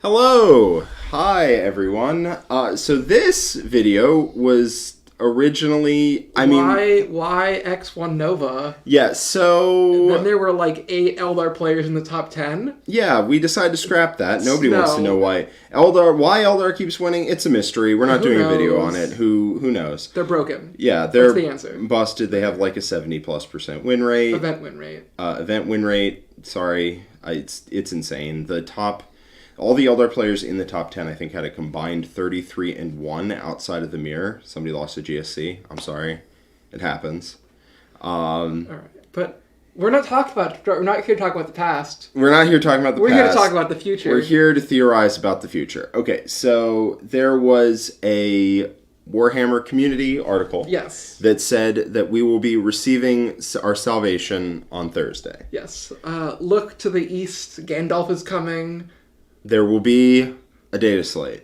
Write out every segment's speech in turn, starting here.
Hello! Hi, everyone. So this video was originally, Why X1 Nova? Yeah, so... Then there were like 8 Eldar players in the top 10? Yeah, we decided to scrap that. Nobody wants to know why. Why Eldar keeps winning, it's a mystery. We're not doing a video on it. Who knows? They're broken. Yeah, they're That's the answer. Busted. They have like a 70+% win rate. Event win rate. Event win rate. Sorry. It's insane. All the Eldar players in the top 10, I think, had a combined 33-1 outside of the mirror. Somebody lost to GSC. I'm sorry. It happens. All right. But we're not here to talk about the past. We're not here talking about the past. We're here to talk about the future. We're here to theorize about the future. Okay, so there was a Warhammer community article that said that we will be receiving our salvation on Thursday. Yes. Look to the east. Gandalf is coming. There will be a Dataslate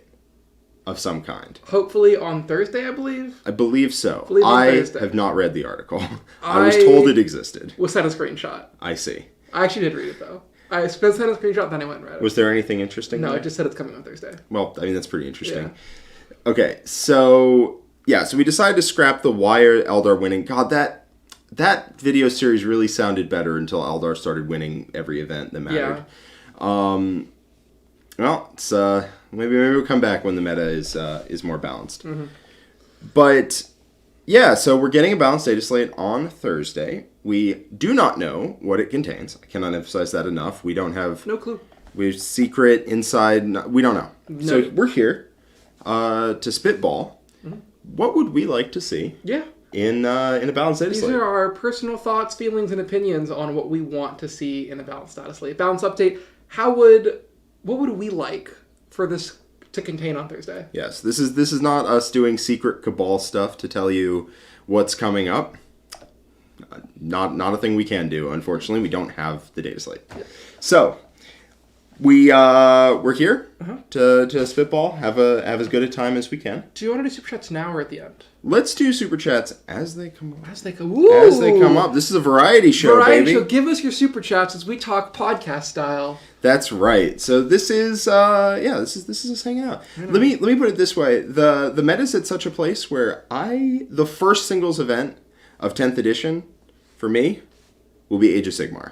of some kind. Hopefully on Thursday, I believe. I believe so. I have not read the article. I was told it existed. Was sent a screenshot. I see. I actually did read it, though. I sent a screenshot, then I went and read it. Was there anything interesting No, there? it just said it's coming on Thursday. Well, I mean, that's pretty interesting. Yeah. Okay, so we decided to scrap the Why Are Eldar Winning. God, that video series really sounded better until Eldar started winning every event that mattered. Yeah. Well, it's maybe we'll come back when the meta is more balanced. Mm-hmm. But yeah, so we're getting a balanced data slate on Thursday. We do not know what it contains. I cannot emphasize that enough. We don't have no clue. We're secret inside. We don't know. No. So we're here to spitball. Mm-hmm. What would we like to see? Yeah. In a balanced data slate. These are our personal thoughts, feelings, and opinions on what we want to see in a balanced data slate. Balance update. What would we like for this to contain on Thursday? Yes, this is not us doing secret cabal stuff to tell you what's coming up. Not a thing we can do. Unfortunately, we don't have the data slate. Yeah. So we're here to spitball, have as good a time as we can. Do you want to do super chats now or at the end? Let's do super chats as they come up. As they come up. This is a variety show, baby. Show. Give us your super chats as we talk podcast style. That's right. So this is this is us hanging out. Let me put it this way: the meta's at such a place where the first singles event of 10th edition for me will be Age of Sigmar.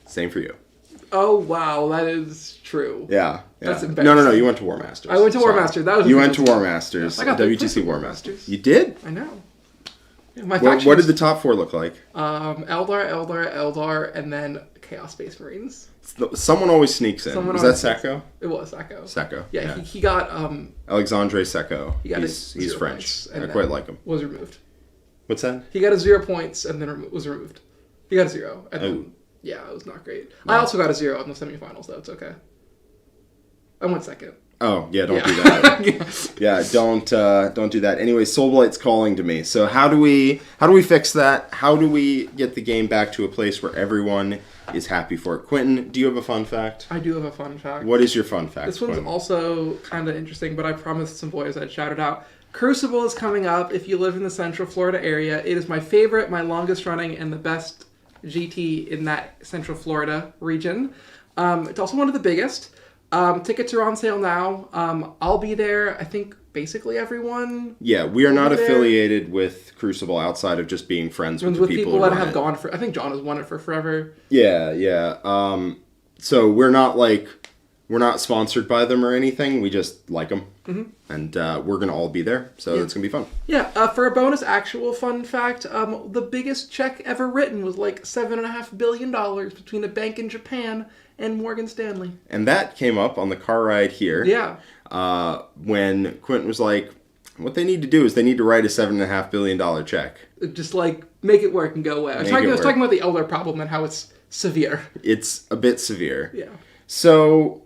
Same for you. Oh wow, that is true. Yeah. That's embarrassing. No. You went to War Masters. I went to War Masters. That was you went to War Masters. Yeah, I got WTC War Masters. You did? I know. Yeah, what did the top 4 look like? Eldar, and then Chaos Space Marines. Someone always sneaks in. Was that Sacco? It was Sacco. Sacco. Yeah. He got Alexandre Sacco. He's French. I quite like him. Was removed. What's that? He got a 0 points and then was removed. He got a 0. And then, yeah, it was not great. No. I also got a 0 in the semifinals, though. It's okay. I went second. Oh, yeah, don't do that. Yeah, don't do that. Anyway, Soulblight's calling to me. So how do we fix that? How do we get the game back to a place where everyone is happy for it? Quinton, do you have a fun fact? I do have a fun fact. What is your fun fact, This one's Quinton? Also kind of interesting, but I promised some boys I'd shout it out. Crucible is coming up if you live in the Central Florida area. It is my favorite, my longest running, and the best GT in that Central Florida region. It's also one of the biggest. Tickets are on sale now. I'll be there. I think basically everyone. Yeah, we are not affiliated with Crucible outside of just being friends with the people that have gone for. I think John has won it for forever. Yeah. So we're not sponsored by them or anything. We just like them, and we're gonna all be there. So it's gonna be fun. Yeah. For a bonus actual fun fact, the biggest check ever written was like $7.5 billion between a bank in Japan and Morgan Stanley. And that came up on the car ride here. Yeah. When Quinton was like, what they need to do is they need to write a $7.5 billion check. Just like make it work and go away. I was talking about the Eldar problem and how it's severe. It's a bit severe. Yeah. So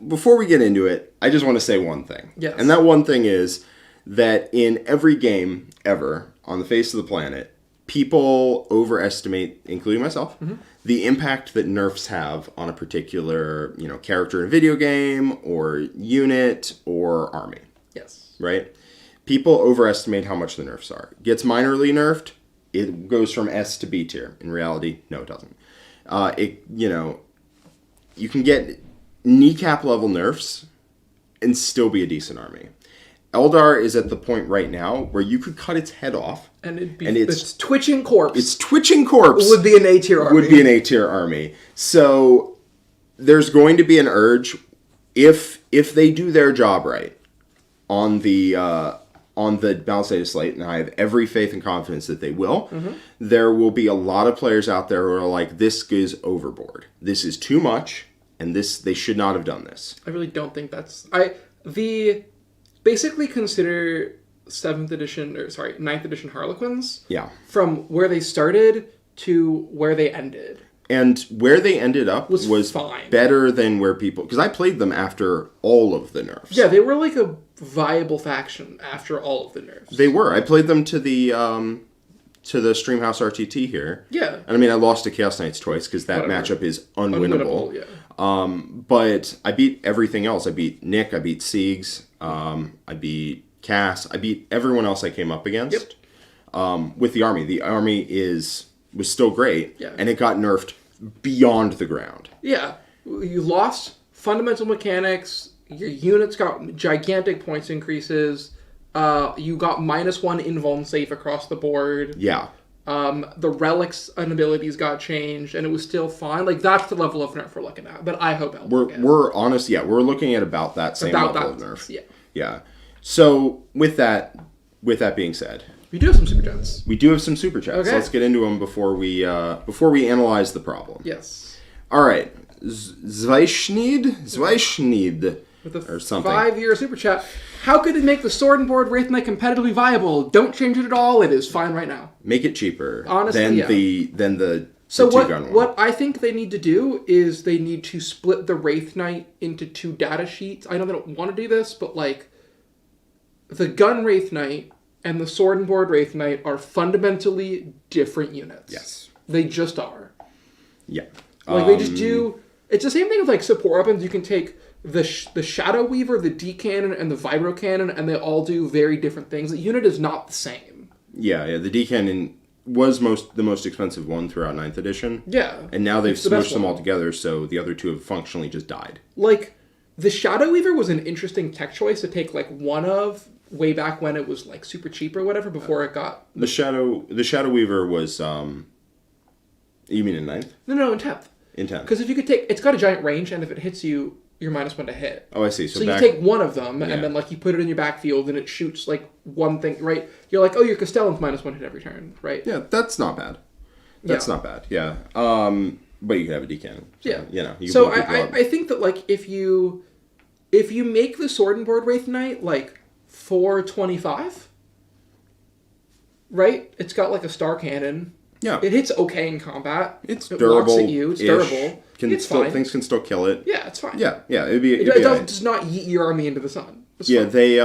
before we get into it, I just want to say one thing. Yes. And that one thing is that in every game ever on the face of the planet, people overestimate, including myself, the impact that nerfs have on a particular, character in a video game or unit or army. Yes. Right? People overestimate how much the nerfs are. Gets minorly nerfed, it goes from S to B tier. In reality, no, it doesn't. You can get kneecap level nerfs and still be a decent army. Eldar is at the point right now where you could cut its head off. And its twitching corpse. Its twitching corpse would be an A-tier army. Would be an A-tier army. So there's going to be an urge, if they do their job right on the balanced Dataslate, and I have every faith and confidence that they will, there will be a lot of players out there who are like, this is overboard. This is too much, and they should not have done this. I really don't think that's... Basically consider 9th edition Harlequins. Yeah. From where they started to where they ended. And where they ended up was fine. Better than where people... Because I played them after all of the nerfs. Yeah, they were like a viable faction after all of the nerfs. They were. I played them to the Streamhouse RTT here. Yeah. And I mean, I lost to Chaos Knights twice because that matchup is unwinnable. Yeah. But I beat everything else. I beat Nick. I beat Siegs. I beat Cass. I beat everyone else I came up against. Yep. With the army. The army was still great. Yeah. And it got nerfed beyond the ground. Yeah. You lost fundamental mechanics. Your units got gigantic points increases. You got -1 invuln safe across the board. Yeah. The relics and abilities got changed, and it was still fine. Like, that's the level of nerf we're looking at. But I hope we're honest. Yeah, we're looking at about that same level of nerf. Yeah. Yeah. So with that being said, we do have some super chats. We do have some super chats. Okay. Let's get into them before we analyze the problem. Yes. All right. Zweischnied with a or something. 5-year super chat. How could it make the Sword and Board Wraith Knight competitively viable? Don't change it at all. It is fine right now. Make it cheaper. Honestly, than the So two-gun one. what I think they need to do is they need to split the Wraith Knight into 2 data sheets. I know they don't want to do this, but like the Gun Wraith Knight and the Sword and Board Wraith Knight are fundamentally different units. Yes. They just are. Yeah. Like they just do... It's the same thing with like support weapons. You can take the Shadow Weaver, the D Cannon, and the Vibro Cannon, and they all do very different things. The unit is not the same. Yeah. The D Cannon was the most expensive one throughout 9th edition. Yeah. And now they've smushed them all together, so the other 2 have functionally just died. Like, the Shadow Weaver was an interesting tech choice to take like one of way back when it was like super cheap or whatever before it got... The Shadow Weaver was... You mean in 9th? No, in 10th. In 10th. Because if you could take... It's got a giant range, and if it hits you, you're -1 to hit. Oh, I see. So you take one of them, and then like you put it in your backfield, and it shoots like one thing, right? You're like, oh, your Castellan's -1 hit every turn, right? Yeah, that's not bad. That's not bad, yeah. But you could have a D-cannon. So, yeah. You know. So I think that like if you make the Sword and Board Wraith Knight like 425, right? It's got like a star cannon. Yeah. It hits okay in combat. It's durable. Walks at you. It's durable. It's fine. Things can still kill it. Yeah, it's fine. Yeah. It does not yeet your army into the sun. Yeah, they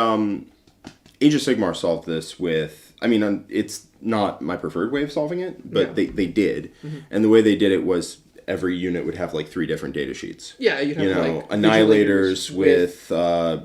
Age of Sigmar solved this with... I mean, it's not my preferred way of solving it, but they did. Mm-hmm. And the way they did it was every unit would have like 3 different data sheets. Yeah, you'd have like... Annihilators with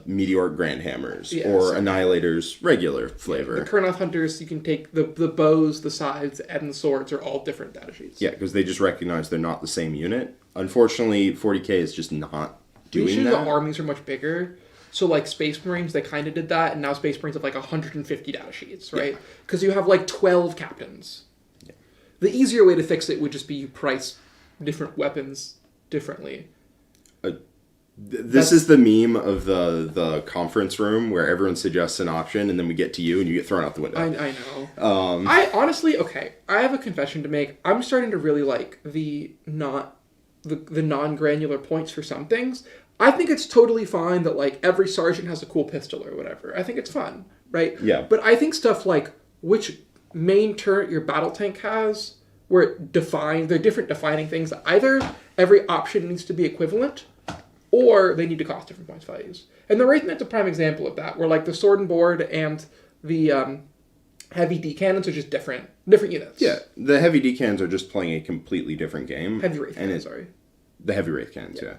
Meteoric Grand Hammers, or Annihilators regular flavor. The Kurnoth Hunters, you can take the bows, the scythes, and the swords are all different data sheets. Yeah, because they just recognize they're not the same unit. Unfortunately, 40k is just not doing that. Usually the armies are much bigger. So, like, Space Marines, they kind of did that, and now Space Marines have, like, 150 data sheets, right? Because you have, like, 12 captains. Yeah. The easier way to fix it would just be you price different weapons differently. This is the meme of the conference room where everyone suggests an option, and then we get to you, and you get thrown out the window. I know. I honestly, okay, I have a confession to make. I'm starting to really like the non-granular points for some things. I think it's totally fine that, like, every sergeant has a cool pistol or whatever. I think it's fun, right? Yeah. But I think stuff like which main turret your battle tank has, where it defines, they're different defining things. Either every option needs to be equivalent, or they need to cost different points values. And the Wraith Knight's a prime example of that, where, like, the Sword and Board and the heavy D-cannons are just different units. Yeah, the heavy D-cannons are just playing a completely different game. Heavy Wraith cannons, sorry. The heavy Wraith cannons, yeah.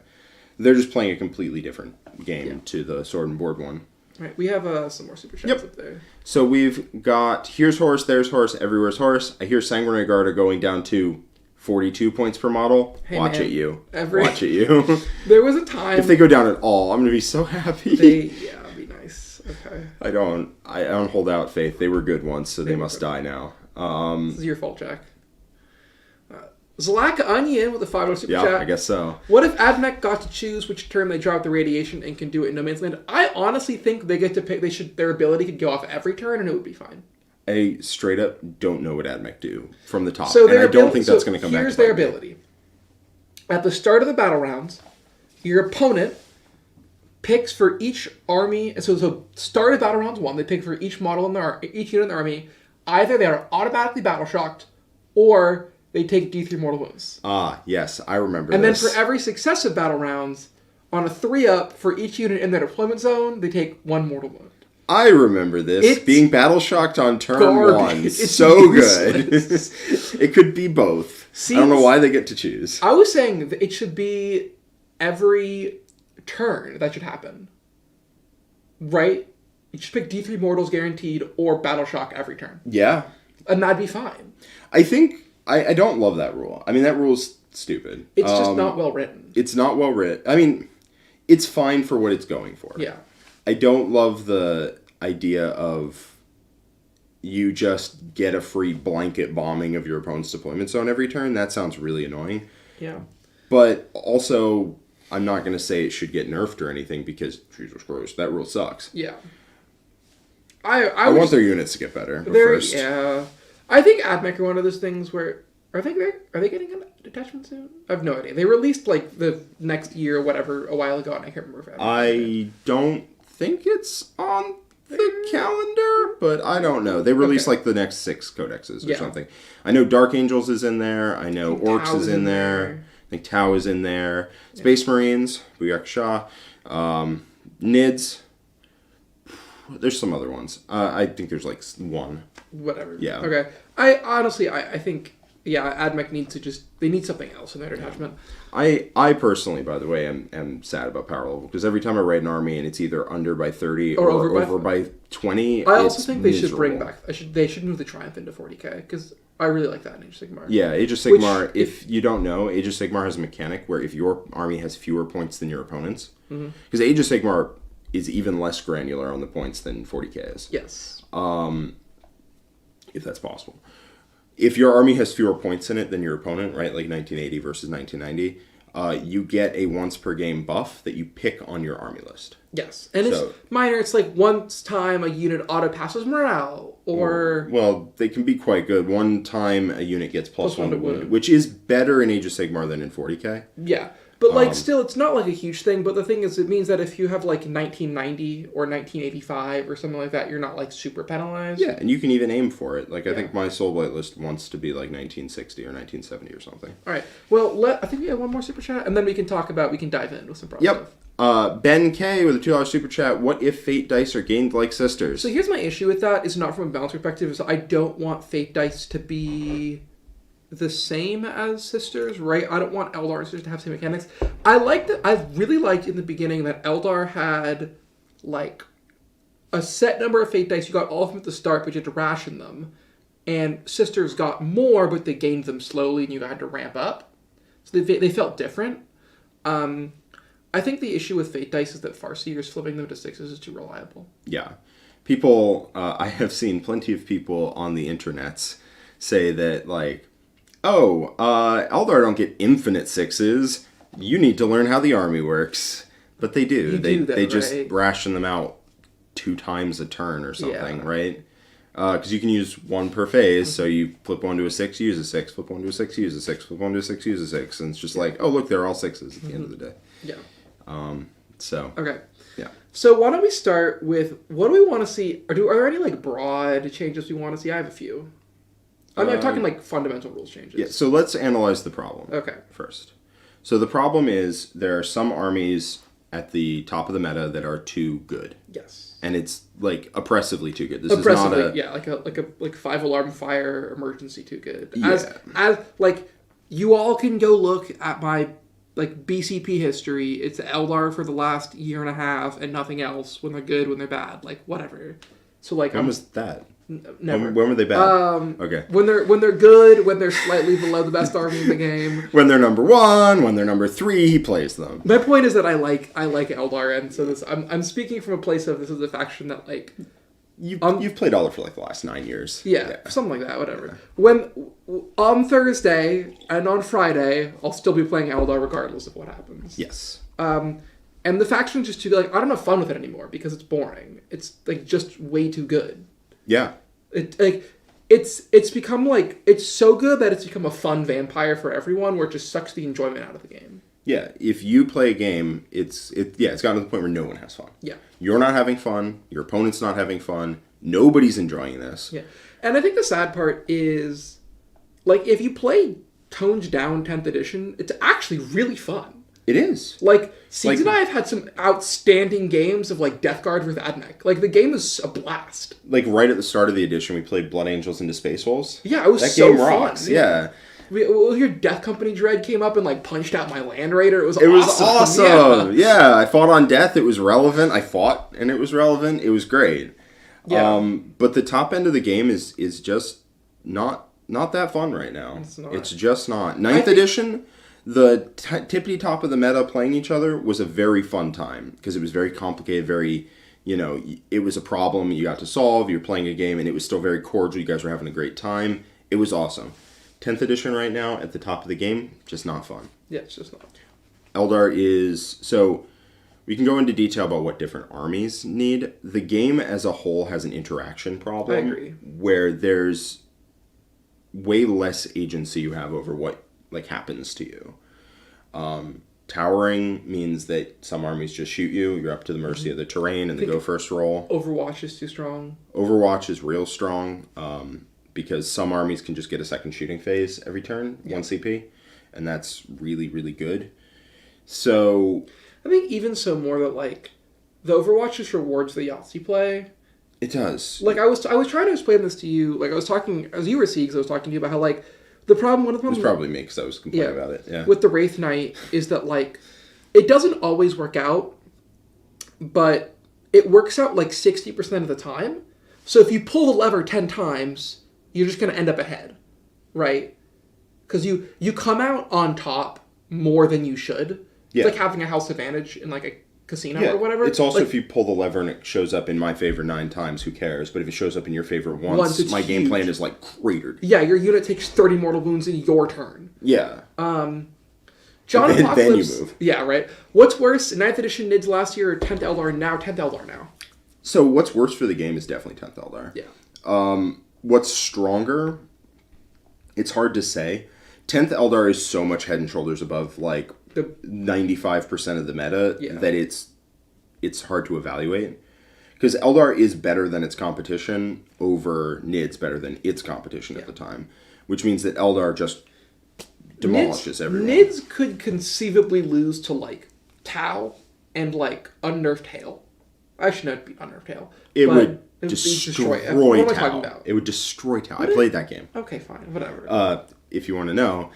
They're just playing a completely different game to the Sword and Board one. All right, we have some more super chats up there. So we've got here's horse, there's horse, everywhere's horse. I hear Sanguinary Guard are going down to 42 points per model. Hey, watch man, it, you. every- Watch it, you. There was a time If they go down at all, I'm gonna be so happy. it'd be nice. Okay. I don't hold out faith. They were good once, so they must good. die now. This is your fault, Jack. Zlack Onion with a $5 super Yeah, chat. I guess so. What if Admech got to choose which turn they drop the radiation and can do it in No Man's Land? I honestly think they get to pick. Their ability could go off every turn and it would be fine. I straight up don't know what Admech do from the top, So and I don't think that's going to come back. Here's their ability. At the start of the battle rounds, your opponent picks for each army. So start of battle rounds 1, they pick for each model in each unit in the army. Either they are automatically battle shocked, or they take D3 mortal wounds. Ah, yes, I remember And this. then for every successive battle rounds, on a 3-up, for each unit in their deployment zone, they take 1 mortal wound. I remember this. It's being battle shocked on turn garbage. 1. It's So useless. good. It could be both. I don't know why they get to choose. I was saying that it should be every turn that should happen. Right? You should pick D3 mortals guaranteed or battle shock every turn. Yeah. And that'd be fine. I think... I don't love that rule. I mean, that rule's stupid. It's just not well written. It's not well written. I mean, it's fine for what it's going for. Yeah. I don't love the idea of you just get a free blanket bombing of your opponent's deployment zone every turn. That sounds really annoying. Yeah. But also, I'm not going to say it should get nerfed or anything because, Jesus Christ, that rule sucks. Yeah. I want their units to get better first. Yeah. I think Admech are one of those things where... Are they getting a detachment soon? I have no idea. They released, like, the next year or whatever a while ago, and I can't remember if I don't think it's on the calendar, but I don't know. They released, like, the next 6 codexes or something. I know Dark Angels is in there. I know Orcs is in there. I think Tau is in there. Space Marines, Booyak Shah. Nids. There's some other ones. I think there's, like, 1. Whatever. Yeah. Okay. I think... Yeah, Admech needs to they need something else in their detachment. I personally, by the way, am sad about power level because every time I write an army and it's either under by 30 or over by 20, I also think they miserable. should bring back. They should move the Triumph into 40k because I really like that in Age of Sigmar. Yeah, Age of Sigmar. If you don't know, Age of Sigmar has a mechanic where if your army has fewer points than your opponents, because Age of Sigmar is even less granular on the points than 40k is. Yes. If that's possible. If your army has fewer points in it than your opponent, right, like 1980 versus 1990, you get a once per game buff that you pick on your army list. Yes, and it's minor. It's like once time a unit auto passes morale, or... Well, they can be quite good. One time a unit gets plus one to wound, which is better in Age of Sigmar than in 40k. Yeah. But, like, still, it's not, like, a huge thing. But the thing is, it means that if you have, like, 1990 or 1985 or something like that, you're not, like, super penalized. Yeah, and you can even aim for it. Like, I think my Soulblight list wants to be, like, 1960 or 1970 or something. All right. Well, I think we have one more super chat, and then we can dive in with some problem stuff. Ben K with a $2 super chat. What if Fate dice are gained like sisters? So here's my issue with that. It's not from a balance perspective. So I don't want Fate dice to be the same as sisters, right? I don't want Eldar sisters to have same mechanics. I really liked in the beginning that Eldar had like a set number of fate dice. You got all of them at the start, but you had to ration them. And sisters got more, but they gained them slowly, and you had to ramp up. So they felt different. I think the issue with fate dice is that Farseers flipping them to 6s is too reliable. Yeah. People, I have seen plenty of people on the internets say that, like, Eldar don't get infinite 6s. You need to learn how the army works. But they do. They just ration them out 2 times a turn or something, right? Because you can use 1 per phase, so you flip 1 to a 6, use a 6, flip 1 to a 6, use a 6, flip 1 to a 6, use a 6, and it's just like, oh, look, they're all 6s at the end of the day. Yeah. Okay. Yeah. So why don't we start with, what do we want to see? Are there any, like, broad changes we want to see? I have a few. I mean, I'm talking, like, fundamental rules changes. Yeah, so let's analyze the problem first. So the problem is there are some armies at the top of the meta that are too good. Yes. And it's, like, oppressively too good. This is not a... Yeah, like 5 alarm fire emergency too good. Yeah. As like, you all can go look at my, like, BCP history. It's Eldar for the last year and a half and nothing else when they're good, when they're bad. Like, whatever. So, like... When was that? Never. When were they bad? Okay. When they're good, when they're slightly below the best army in the game. When they're number 1, when they're number 3, he plays them. My point is that I like Eldar, and so I'm speaking from a place of this is a faction that like You've played Eldar for like the last 9 years. Yeah, something like that. Whatever. Yeah. When on Thursday and on Friday, I'll still be playing Eldar regardless of what happens. Yes. And the faction just to be like, I don't have fun with it anymore because it's boring. It's like just way too good. Yeah. It's become like it's so good that it's become a fun vampire for everyone, where it just sucks the enjoyment out of the game. Yeah, if you play a game, it's gotten to the point where no one has fun. Yeah. You're not having fun, your opponent's not having fun, nobody's enjoying this. Yeah. And I think the sad part is, like, if you play toned down 10th edition, it's actually really fun. It is. Like, Seeds and I have had some outstanding games of, like, Death Guard with Admech. Like, the game is a blast. Like, right at the start of the edition, we played Blood Angels into Space Wolves. Yeah, it was that so game fun. rocks, yeah. Your Death Company Dread came up and, like, punched out my Land Raider. It was awesome. Yeah, I fought on Death. It was relevant. I fought, and it was relevant. It was great. Yeah. But the top end of the game is just not that fun right now. It's just not. Ninth edition, the tippity top of the meta playing each other was a very fun time because it was very complicated, very, it was a problem you got to solve. You're playing a game, and it was still very cordial. You guys were having a great time. It was awesome. 10th edition right now, at the top of the game, just not fun. Yeah, it's just not. Eldar is... So, we can go into detail about what different armies need. The game as a whole has an interaction problem. I agree. Where there's way less agency you have over what happens to you. Towering means that some armies just shoot you. You're up to the mercy of the terrain and the go first roll. Overwatch is too strong. Overwatch is real strong. Because some armies can just get a second shooting phase every turn, 1 CP, and that's really, really good. So... I think even so more that, like, the Overwatch just rewards the Yahtzee play. It does. Like, I was trying to explain this to you, like, I was talking, as you were seeing, I was talking to you about how, like, one of the problems... It was probably me, because I was complaining about it, yeah. With the Wraith Knight is that, like, it doesn't always work out, but it works out, like, 60% of the time. So if you pull the lever 10 times... you're just going to end up ahead, right? Because you come out on top more than you should. Yeah. It's like having a house advantage in like a casino or whatever. It's also if you pull the lever and it shows up in my favor 9 times, who cares? But if it shows up in your favor once my game plan is like cratered. Yeah, your unit takes 30 mortal wounds in your turn. Yeah. John Apocalypse. Then you move. Yeah, right. What's worse, 9th edition NIDS last year, 10th Eldar now, 10th Eldar now? So what's worse for the game is definitely 10th Eldar. Yeah. What's stronger? It's hard to say. 10th Eldar is so much head and shoulders above like 95% of the meta that it's hard to evaluate. Because Eldar is better than its competition over NIDS better than its competition at the time. Which means that Eldar just demolishes everyone. NIDS could conceivably lose to like Tau and like Unnerved Hail. Actually, no, it'd be Unnerved Hail. It would destroy Tau. What am I talking about? It would destroy Tau. I played that game. Okay, fine. Whatever. If you want to know,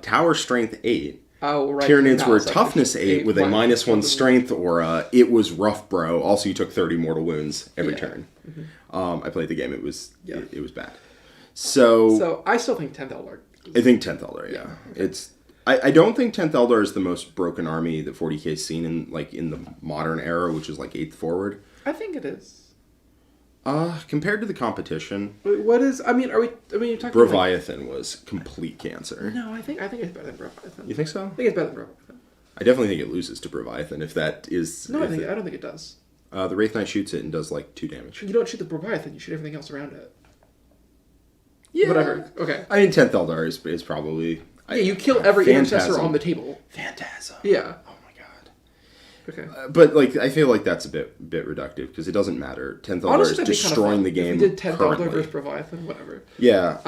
Tower Strength 8. Oh, right. Tyranids were Toughness 8 with a -1 Strength aura. It was rough, bro. Also, you took 30 mortal wounds every turn. Mm-hmm. I played the game. It was bad. So I still think 10th Eldar. I think 10th Eldar, yeah. Okay. I don't think 10th Eldar is the most broken army that 40k's seen in the modern era, which is like 8th forward. I think it is. Compared to the competition, what is? I mean, you're talking. Breviathan was complete cancer. No, I think it's better than Breviathan. You think so? I think it's better than Breviathan. I definitely think it loses to Breviathan if that is. No, I don't think it does. The Wraith Knight shoots it and does like 2 damage. You don't shoot the Breviathan. You shoot everything else around it. Yeah. Whatever. Okay. I mean, 10th Eldar is probably. Yeah, you kill every intercessor on the table. Phantasm. Yeah. Okay. But I feel like that's a bit reductive because it doesn't matter. 10th Eldar is destroying the game. If we did 10th Eldar versus Breviathan, whatever. Yeah.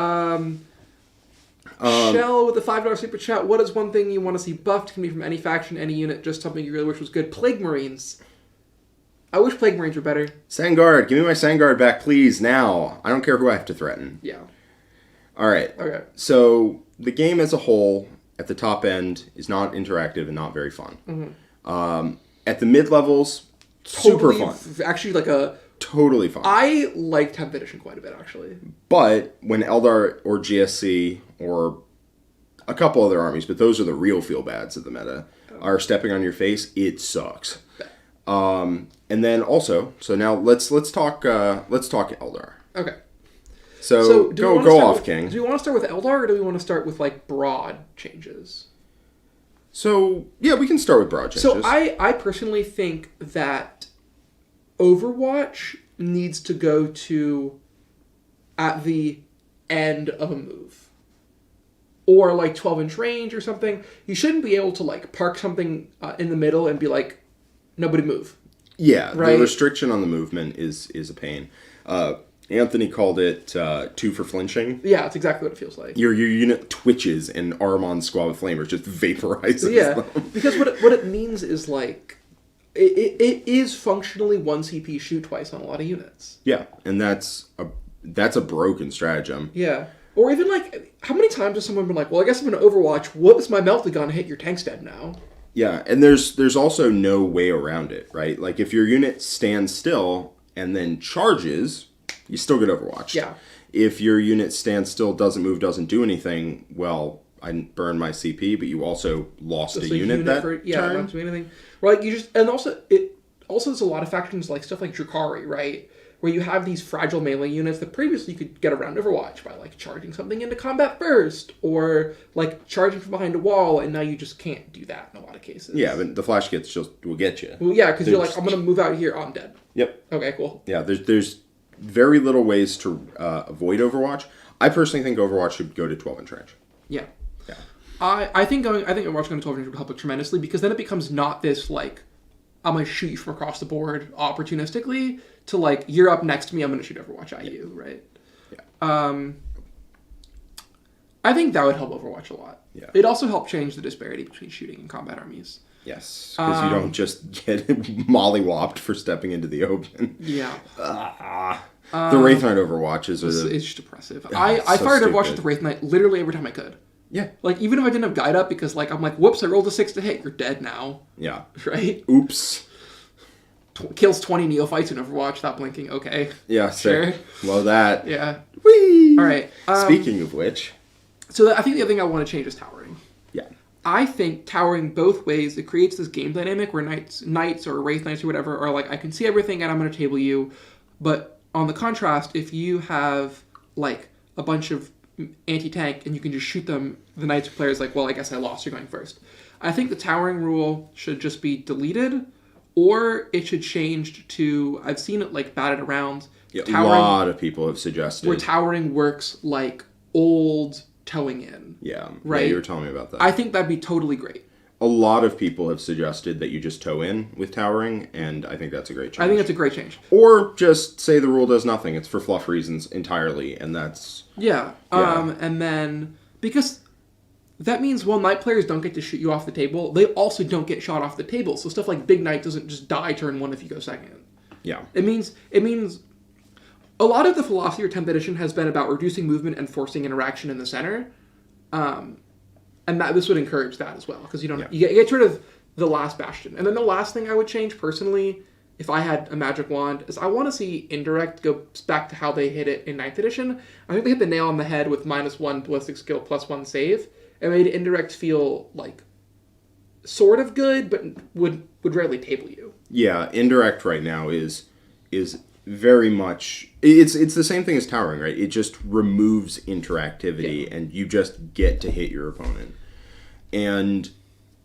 Shell with the $5 super chat. What is one thing you want to see buffed? Can be from any faction, any unit, just something you really wish was good. Plague Marines. I wish Plague Marines were better. Sangard, give me my Sangard back, please, now. I don't care who I have to threaten. Yeah. All right. Okay. So the game as a whole, at the top end, is not interactive and not very fun. Mm-hmm. At the mid-levels, super fun. Actually, like a totally fine. I like 10th edition quite a bit, actually. But when Eldar or GSC or a couple other armies, but those are the real feel bads of the meta, are stepping on your face, it sucks. And then also, so now let's talk Eldar. Okay. So go off, King. Do we want to start with Eldar, or do we want to start with like broad changes? So yeah, we can start with broad changes. So I personally think that Overwatch needs to go to at the end of a move. Or like 12-inch range or something. You shouldn't be able to like park something in the middle and be like, nobody move. Yeah, right? The restriction on the movement is a pain. Anthony called it 2 for flinching. Yeah, it's exactly what it feels like. Your unit twitches and Armon's Squad of Flamers just vaporizes them. Because what it means is like, it is functionally 1 CP shoot twice on a lot of units. Yeah, and that's a broken stratagem. Yeah. Or even like, how many times has someone been like, well, I guess I'm going to Overwatch, whoops, my melted gun hit, your tank's dead now. Yeah, and there's also no way around it, right? Like, if your unit stands still and then charges, you still get Overwatched. Yeah. If your unit stands still, doesn't move, doesn't do anything, well, I burned my CP, but you also lost a unit that turn. Yeah, not doing anything. Right, you just, and also, there's a lot of factions, like stuff like Drukhari, right? Where you have these fragile melee units that previously you could get around Overwatch by like charging something into combat first, or like charging from behind a wall, and now you just can't do that in a lot of cases. Yeah, but the flash kits will get you. Well, yeah, because you're like, I'm gonna move out here, oh, I'm dead. Yep. Okay, cool. Yeah, there's very little ways to avoid Overwatch. I personally think Overwatch should go to 12-inch range. Yeah. Yeah. I think Overwatch going to 12 range would help it tremendously, because then it becomes not this like, I'm gonna shoot you from across the board opportunistically, to like, you're up next to me, I'm gonna shoot Overwatch at you, right? Yeah. I think that would help Overwatch a lot. Yeah. It also helped change the disparity between shooting and combat armies. Yes, because you don't just get mollywopped for stepping into the open. Yeah. The Wraith Knight Overwatches are it's just oppressive. I fired Overwatch with the Wraith Knight literally every time I could. Yeah. Like, even if I didn't have guide up, because like, I'm like, whoops, I rolled a 6 to hit, you're dead now. Yeah. Right? Oops. Kills 20 neophytes in Overwatch without blinking. Okay. Yeah, sure. Love that. Yeah. Whee! All right. Speaking of which. So I think the other thing I want to change is towering. Yeah. I think towering both ways, it creates this game dynamic where knights or wraith knights or whatever are like, I can see everything and I'm going to table you. But on the contrast, if you have like a bunch of anti-tank and you can just shoot them, the knights player's like, well, I guess I lost, you're going first. I think the towering rule should just be deleted, or it should change to, I've seen it like batted around. Yeah, a lot of people have suggested. Where towering works like old towing in. Yeah, right. Yeah, you were telling me about that. I think that'd be totally great. A lot of people have suggested that you just tow in with towering, and I think that's a great change. I think that's a great change. Or just say the rule does nothing. It's for fluff reasons entirely, and that's... Yeah. And then, because that means while knight players don't get to shoot you off the table, they also don't get shot off the table. So stuff like Big Knight doesn't just die turn 1 if you go second. Yeah. It means a lot of the philosophy of 10th edition has been about reducing movement and forcing interaction in the center. And that this would encourage that as well, because you get rid of the last bastion. And then the last thing I would change personally, if I had a magic wand, is I want to see indirect go back to how they hit it in 9th edition. I think they hit the nail on the head with -1 ballistic skill, +1 save, and made indirect feel like sort of good, but would rarely table you. Yeah, indirect right now is very much... It's the same thing as towering, right? It just removes interactivity, and you just get to hit your opponent. And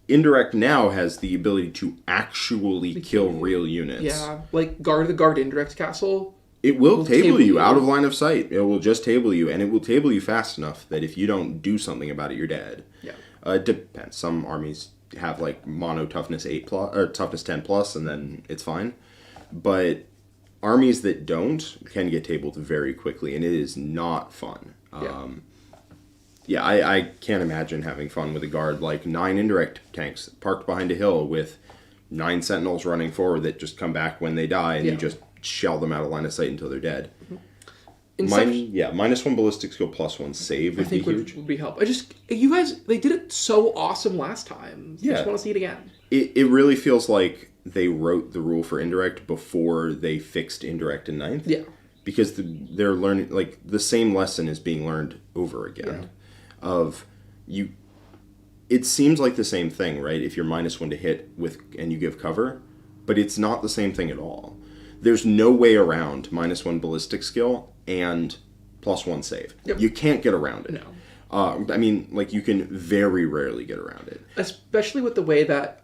indirect now has the ability to actually kill real units. Yeah, like Guard the Guard indirect castle. It will table you out of line of sight. It will just table you, and it will table you fast enough that if you don't do something about it, you're dead. Yeah. It depends. Some armies have like mono toughness 8 plus or toughness 10 plus, and then it's fine. But armies that don't can get tabled very quickly, and it is not fun. I can't imagine having fun with a guard like 9 indirect tanks parked behind a hill with 9 sentinels running forward that just come back when they die, and you just shell them out of line of sight until they're dead. -1 ballistic skill +1 save would be huge. Would be help. You guys, they did it so awesome last time. I just want to see it again. It really feels like they wrote the rule for indirect before they fixed indirect in 9th. Yeah. Because they're learning, like, the same lesson is being learned over again. Yeah. It seems like the same thing, right? If you're -1 to hit and you give cover, but it's not the same thing at all. There's no way around -1 ballistic skill and +1 save. Yep. You can't get around it. No. I mean, like, you can very rarely get around it. Especially with the way that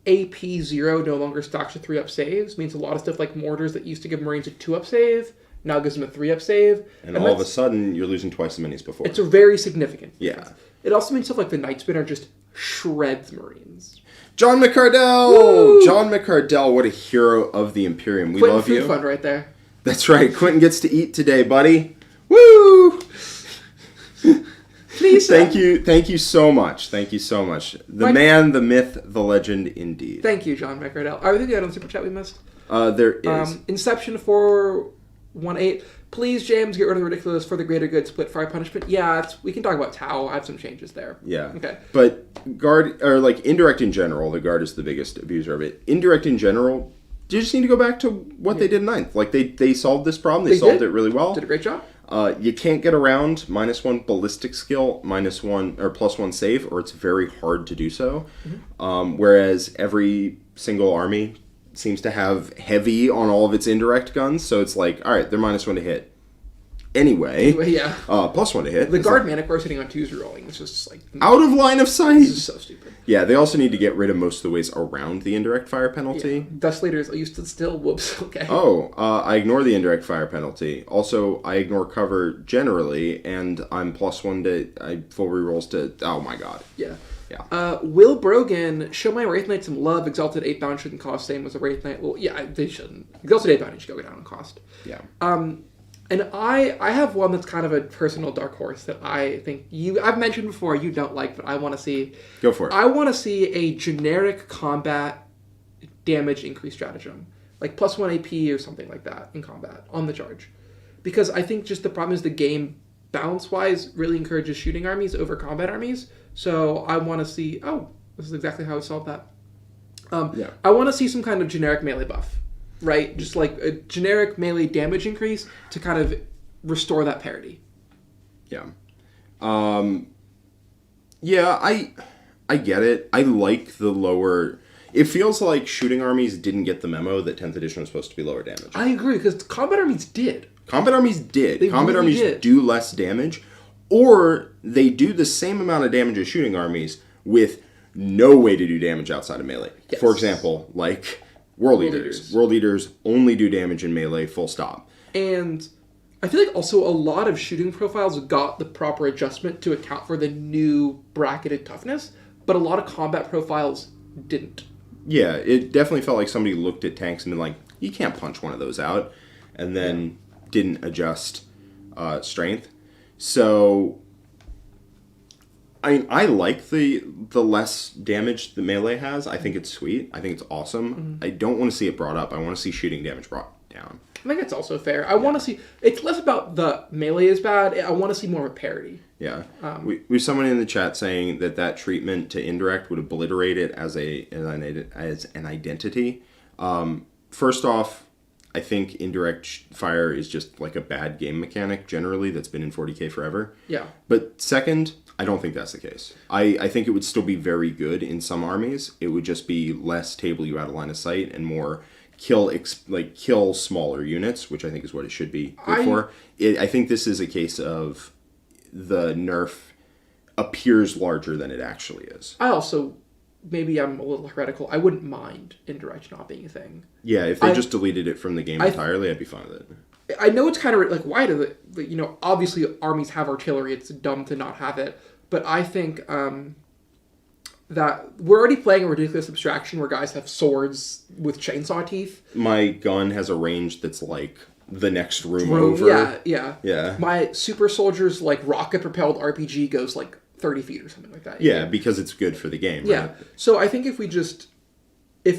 AP0 no longer stocks with 3-up saves, means a lot of stuff like mortars that used to give Marines a 2-up save now gives them a 3-up save. And all of a sudden, you're losing twice as many as before. It's a very significant difference. Yeah. It also means stuff like the Knightsmen are just shreds Marines. John McCardell! Woo! John McCardell, what a hero of the Imperium. We love you. Food fund right there. That's right. Quinton gets to eat today, buddy. Woo! Please, thank you so much. Thank you so much. The man, the myth, the legend, indeed. Thank you, John McCardell. Are we thinking on the super chat we missed? There is. Inception 418. Please, James, get rid of the ridiculous for the greater good split fire punishment. Yeah, we can talk about Tau. I have some changes there. Yeah. Okay. But guard, or like indirect in general, the guard is the biggest abuser of it. Indirect in general, you just need to go back to what they did in 9th. Like, they solved this problem. They solved it really well. Did a great job. You can't get around -1 ballistic skill, -1 or +1 save, or it's very hard to do so. Mm-hmm. Whereas every single army seems to have heavy on all of its indirect guns, so it's like, all right, they're -1 to hit. Anyway, yeah. +1 to hit. The guard manic are sitting on 2s rolling. It's just like out of line of sight. This is so stupid. Yeah, they also need to get rid of most of the ways around the indirect fire penalty. Yeah. Dataslate you stood still. Whoops. Okay. I ignore the indirect fire penalty. Also, I ignore cover generally, and I'm +1 to full rerolls to. Oh my god. Yeah. Yeah. Will Brogan, show my Wraith Knight some love. Exalted 8 bound shouldn't cost same as a Wraith Knight. Well, yeah, they shouldn't. Exalted 8 bound should go down in cost. Yeah. And I have one that's kind of a personal dark horse that I think I've mentioned before you don't like, but I want to see. Go for it. I want to see a generic combat damage increase stratagem. Like +1 AP or something like that in combat on the charge. Because I think just the problem is the game, balance-wise, really encourages shooting armies over combat armies. So I want to see... Oh, this is exactly how I solved that. I want to see some kind of generic melee buff. Right? Just like a generic melee damage increase to kind of restore that parity. Yeah. Yeah, I get it. I like the lower... It feels like shooting armies didn't get the memo that 10th edition was supposed to be lower damage. I agree, because combat armies did. Combat armies did. They combat really armies did. do less damage, or they do the same amount of damage as shooting armies with no way to do damage outside of melee. Yes. For example, like... World Eaters. World Eaters only do damage in melee, full stop. And I feel like also a lot of shooting profiles got the proper adjustment to account for the new bracketed toughness, but a lot of combat profiles didn't. Yeah, it definitely felt like somebody looked at tanks and been like, you can't punch one of those out, and then didn't adjust strength. So... I mean, I like the less damage the melee has. I think it's sweet. I think it's awesome. Mm-hmm. I don't want to see it brought up. I want to see shooting damage brought down. I think that's also fair. I want to see... It's less about the melee is bad. I want to see more of a parity. Yeah. We have someone in the chat saying that treatment to indirect would obliterate it as an identity. First off, I think indirect fire is just like a bad game mechanic generally that's been in 40k forever. Yeah. But second... I don't think that's the case. I think it would still be very good in some armies. It would just be less table you out of line of sight and more kill smaller units, which I think is what it should be good for. I think this is a case of the nerf appears larger than it actually is. I also, maybe I'm a little heretical, I wouldn't mind indirect not being a thing. Yeah, if they just deleted it from the game entirely, I'd be fine with it. I know it's kind of like, why do obviously armies have artillery, it's dumb to not have it, but I think that we're already playing a ridiculous abstraction where guys have swords with chainsaw teeth. My gun has a range that's like the next room over. Yeah. My super soldier's like rocket-propelled RPG goes like 30 feet or something like that. Yeah, because it's good for the game, right? Yeah, so I think if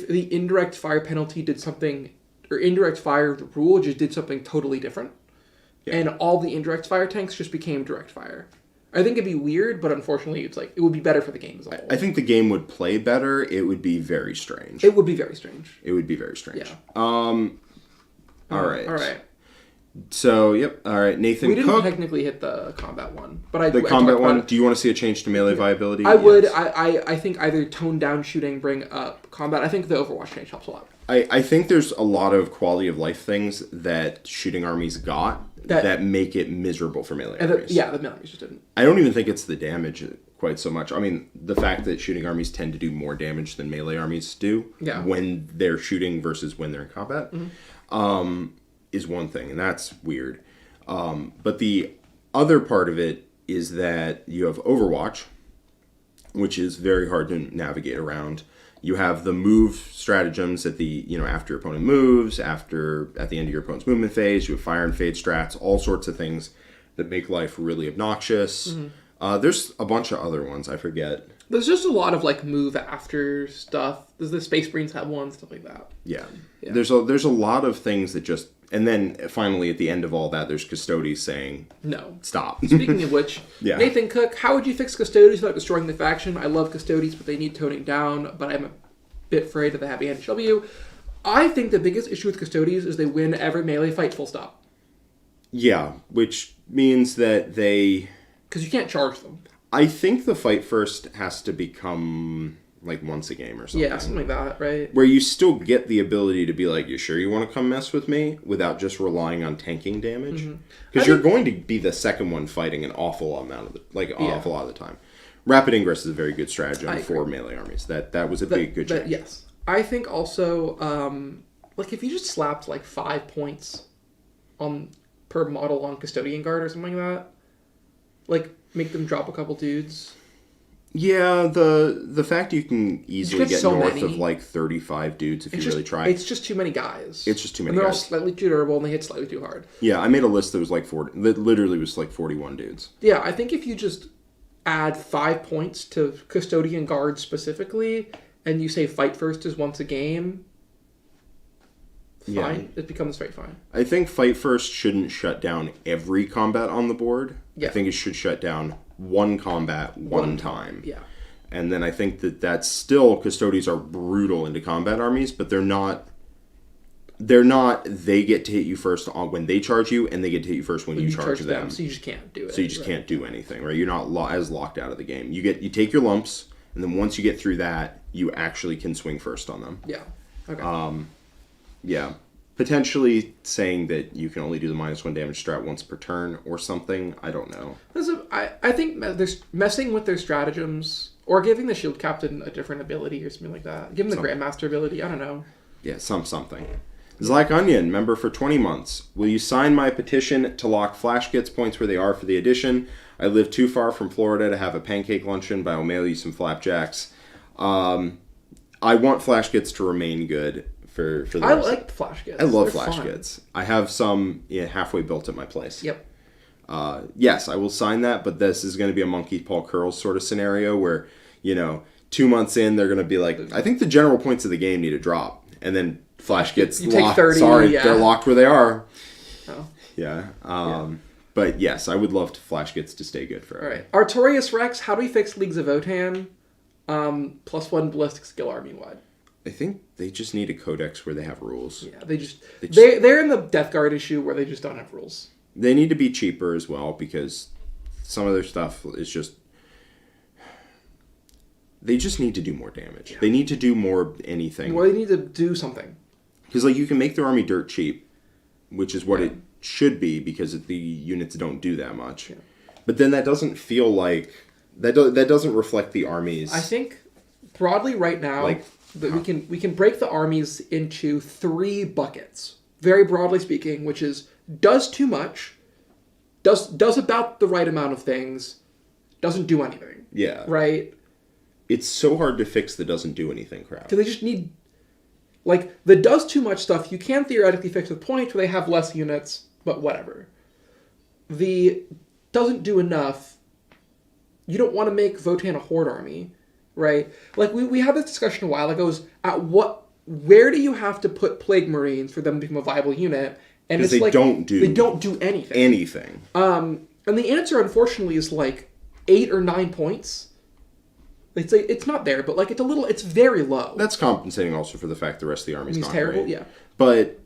the indirect fire penalty did something... or indirect fire rule just did something totally different. and all the indirect fire tanks just became direct fire. I think it'd be weird, but unfortunately, it's like it would be better for the game as a whole. I think the game would play better. It would be very strange. It would be very strange. It would be very strange. Yeah. All right. All right. So, yep. All right. Nathan We didn't Cook. technically hit the combat one, but The combat one. Do you want to see a change to melee viability? I would. Yes. I think either tone down shooting, bring up combat. I think the Overwatch change helps a lot. I think there's a lot of quality of life things that shooting armies got that make it miserable for melee armies. The melee armies just didn't. I don't even think it's the damage quite so much. I mean, the fact that shooting armies tend to do more damage than melee armies do when they're shooting versus when they're in combat is one thing, and that's weird. But the other part of it is that you have Overwatch, which is very hard to navigate around. You have the move stratagems at the, after your opponent moves, at the end of your opponent's movement phase. You have fire and fade strats, all sorts of things that make life really obnoxious. There's a bunch of other ones, I forget. There's just a lot of like move after stuff. There's the Space Marines have one, stuff like that. Yeah. There's a lot of things that just, and then finally at the end of all that, there's Custodes saying, no, stop. Speaking of which, Nathan Cook, how would you fix Custodes without destroying the faction? I love Custodes, but they need toning down, but I'm a bit afraid of the happy NHW. I think the biggest issue with Custodes is they win every melee fight full stop. Yeah, which means that they... Because you can't charge them. I think the fight first has to become like once a game or something. Yeah, something like that, right? Where you still get the ability to be like, you sure you want to come mess with me? Without just relying on tanking damage. Because you're going to be the second one fighting an awful amount of awful lot of the time. Rapid Ingress is a very good stratagem for melee armies. That was a good change. Yes. I think also, like if you just slapped like 5 points per model on Custodian Guard or something like that, like make them drop a couple dudes. Yeah, the fact you can easily get so north many. of like 35 dudes if you really try. It's just too many guys. It's just too many and they're guys. all slightly too durable and they hit slightly too hard. Yeah, I made a list that was like 40. That literally was like 41 dudes. Yeah, I think if you just add 5 points to Custodian Guard specifically, and you say fight first is once a game, fine. It becomes very fine. I think fight first shouldn't shut down every combat on the board. Yeah. I think it should shut down one combat one time. Yeah. And then I think that's still, Custodes are brutal into combat armies, but they're not, they get to hit you first when they charge you, and they get to hit you first when you charge them. So you just can't do it. So you just can't do anything, right? You're not as locked out of the game. You take your lumps, and then once you get through that, you actually can swing first on them. Yeah. Okay. Yeah. Potentially saying that you can only do the -1 damage strat once per turn or something. I don't know. I think there's messing with their stratagems or giving the shield captain a different ability or something like that. Give them the Grandmaster ability. I don't know. Yeah, something. Zlack Onion, member for 20 months. Will you sign my petition to lock Flash Gits points where they are for the edition? I live too far from Florida to have a pancake luncheon, but I'll mail you some flapjacks. I want Flash Gits to remain good. I like the Flash Gits. I love Flash Gits. I have some halfway built at my place. Yep. Yes, I will sign that, but this is going to be a Monkey Paw Curls sort of scenario where, 2 months in, they're going to be like, I think the general points of the game need to drop. And then Flash Gits you locked. Take 30, sorry, they're locked where they are. Oh. Yeah. But yes, I would love Flash Gits to stay good forever. All right. Artorias Rex, how do we fix Leagues of Votann? +1 ballistic skill army wide. I think they just need a codex where they have rules. Yeah, they're in the Death Guard issue where they just don't have rules. They need to be cheaper as well because some of their stuff is just... They just need to do more damage. Yeah. They need to do more anything. Well, they need to do something. Because you can make their army dirt cheap, which is what it should be because the units don't do that much. Yeah. But then that doesn't feel like... That doesn't reflect the armies. I think broadly right now... we can break the armies into 3 buckets, very broadly speaking, which is does too much, does about the right amount of things, doesn't do anything. Yeah. Right? It's so hard to fix the doesn't do anything crap. Because they just need... the does too much stuff, you can theoretically fix with points where they have less units, but whatever. The doesn't do enough, you don't want to make Votann a horde army. Right? We had this discussion a while ago, where do you have to put Plague Marines for them to become a viable unit? And it's they like don't do anything. And the answer, unfortunately, is like 8 or 9 points. It's not there, but like it's very low. That's compensating also for the fact the rest of the army's not terrible. great. Yeah, but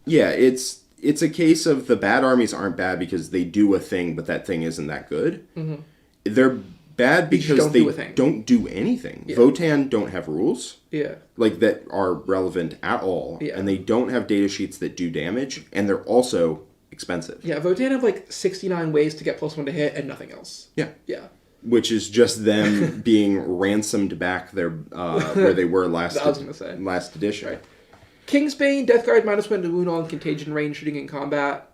yeah, it's a case of the bad armies aren't bad because they do a thing, but that thing isn't that good. Mm-hmm. They're bad because they don't do anything. Yeah. Votann don't have rules. Yeah. Like that are relevant at all. Yeah. And they don't have data sheets that do damage, and they're also expensive. Yeah, Votann have like 69 ways to get +1 to hit and nothing else. Yeah. Yeah. Which is just them being ransomed back their where they were last edition. Right. Kingsbane, Death Guard, -1 to wound on contagion range shooting in combat.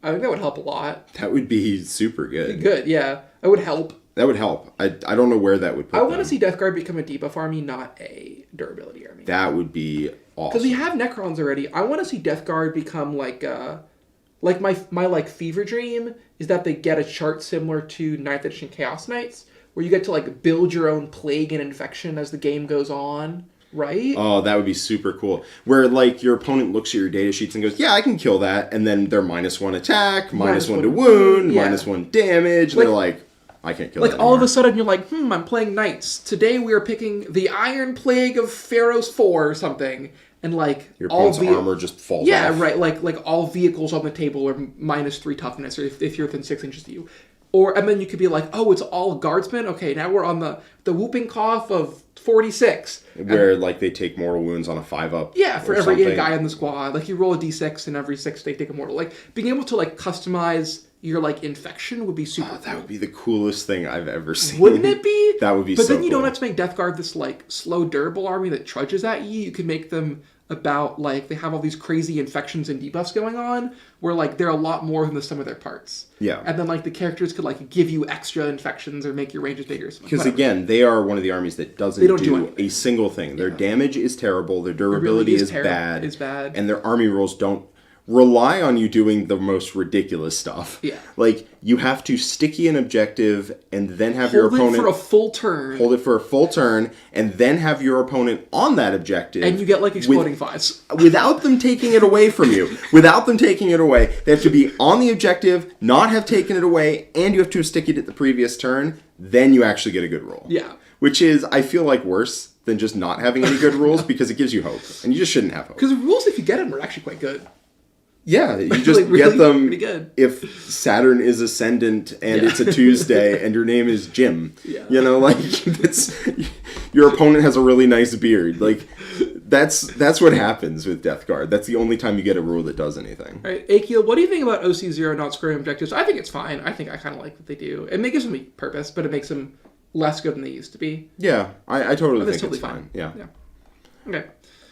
I think that would help a lot. That would be super good. Good, yeah. That would help. That would help. I don't know where that would put I want to see Death Guard become a debuff army, not a durability army. That would be awesome. Because we have Necrons already. I want to see Death Guard become like my like fever dream is that they get a chart similar to 9th edition Chaos Knights, where you get to like build your own plague and infection as the game goes on. Right? Oh, that would be super cool. Where, like, your opponent looks at your data sheets and goes, yeah, I can kill that. And then they're -1 attack, -1 to wound, -1 damage. Like, they're like, I can't kill that anymore. All of a sudden, you're like, I'm playing Knights. Today we are picking the Iron Plague of Pharaoh's 4 or something. And, like, your opponent's armor just falls off. Yeah, right. Like all vehicles on the table are -3 toughness, or if you're within 6 inches of you. And then you could be like, oh, it's all guardsmen? Okay, now we're on the whooping cough of 46. Where, like, they take mortal wounds on a 5-up. Yeah, for every guy in the squad. Like, you roll a d6, and every 6 they take a mortal. Like, being able to, like, customize your, like, infection would be super cool. That would be the coolest thing I've ever seen. Wouldn't it be? That would be so cool. But then you don't have to make Death Guard this, like, slow, durable army that trudges at you. You could make them about, like, they have all these crazy infections and debuffs going on, where, like, they're a lot more than the sum of their parts. Yeah. And then, like, the characters could, like, give you extra infections or make your ranges bigger. Because, again, they are one of the armies that doesn't do a single thing. Their damage is terrible, their durability is bad. And their army rules don't rely on you doing the most ridiculous stuff. Yeah. Like, you have to sticky an objective and then have your opponent... Hold it for a full turn. Hold it for a full turn, and then have your opponent on that objective. And you get, like, exploding 5s. Without them taking it away from you. Without them taking it away. They have to be on the objective, not have taken it away, and you have to have stickied it the previous turn. Then you actually get a good roll. Yeah. Which is, I feel like, worse than just not having any good rules, because it gives you hope. And you just shouldn't have hope. Because rules, if you get them, are actually quite good. Yeah, you just get them if Saturn is ascendant and it's a Tuesday and your name is Jim. Yeah. You know, like, your opponent has a really nice beard. Like, that's what happens with Death Guard. That's the only time you get a rule that does anything. All right, Akil, what do you think about OC0 not scoring objectives? I think it's fine. I kind of like what they do. It gives them a purpose, but it makes them less good than they used to be. Yeah, I totally think it's fine. Yeah. Okay.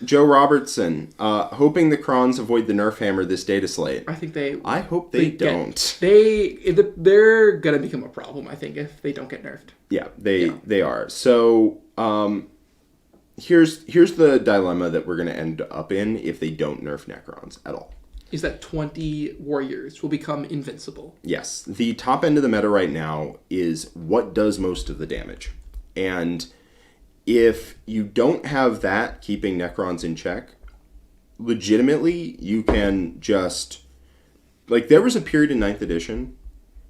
Joe Robertson, hoping the Krons avoid the Nerf hammer this data slate. I hope they don't. They're gonna become a problem, I think, if they don't get nerfed. Yeah, they are. So here's the dilemma that we're gonna end up in if they don't nerf Necrons at all. Is that 20 warriors will become invincible. Yes. The top end of the meta right now is what does most of the damage. And if you don't have that keeping Necrons in check, legitimately, you can just... Like, there was a period in 9th edition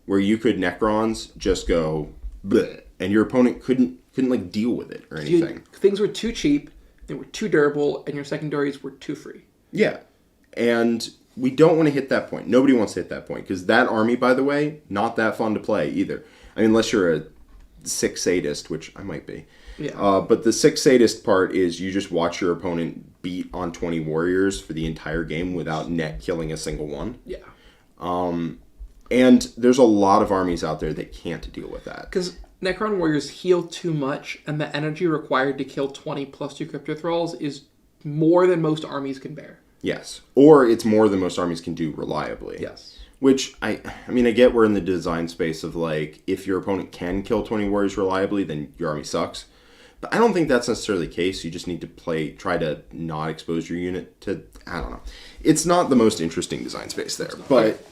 where you could Necrons just go bleh, and your opponent couldn't like, deal with it or anything. Things were too cheap, they were too durable, and your secondaries were too free. Yeah. And we don't want to hit that point. Nobody wants to hit that point, because that army, by the way, not that fun to play either. I mean, unless you're a 6 sadist, which I might be. Yeah. But the 6 sadist part is you just watch your opponent beat on 20 warriors for the entire game without net killing a single one. Yeah. And there's a lot of armies out there that can't deal with that. Because Necron warriors heal too much, and the energy required to kill 20 plus 2 Crypto Thralls is more than most armies can bear. Yes. Or it's more than most armies can do reliably. Yes. Which, I mean, I get we're in the design space of, like, if your opponent can kill 20 warriors reliably, then your army sucks. But I don't think that's necessarily the case. You just need to try to not expose your unit to, I don't know. It's not the most interesting design space there. But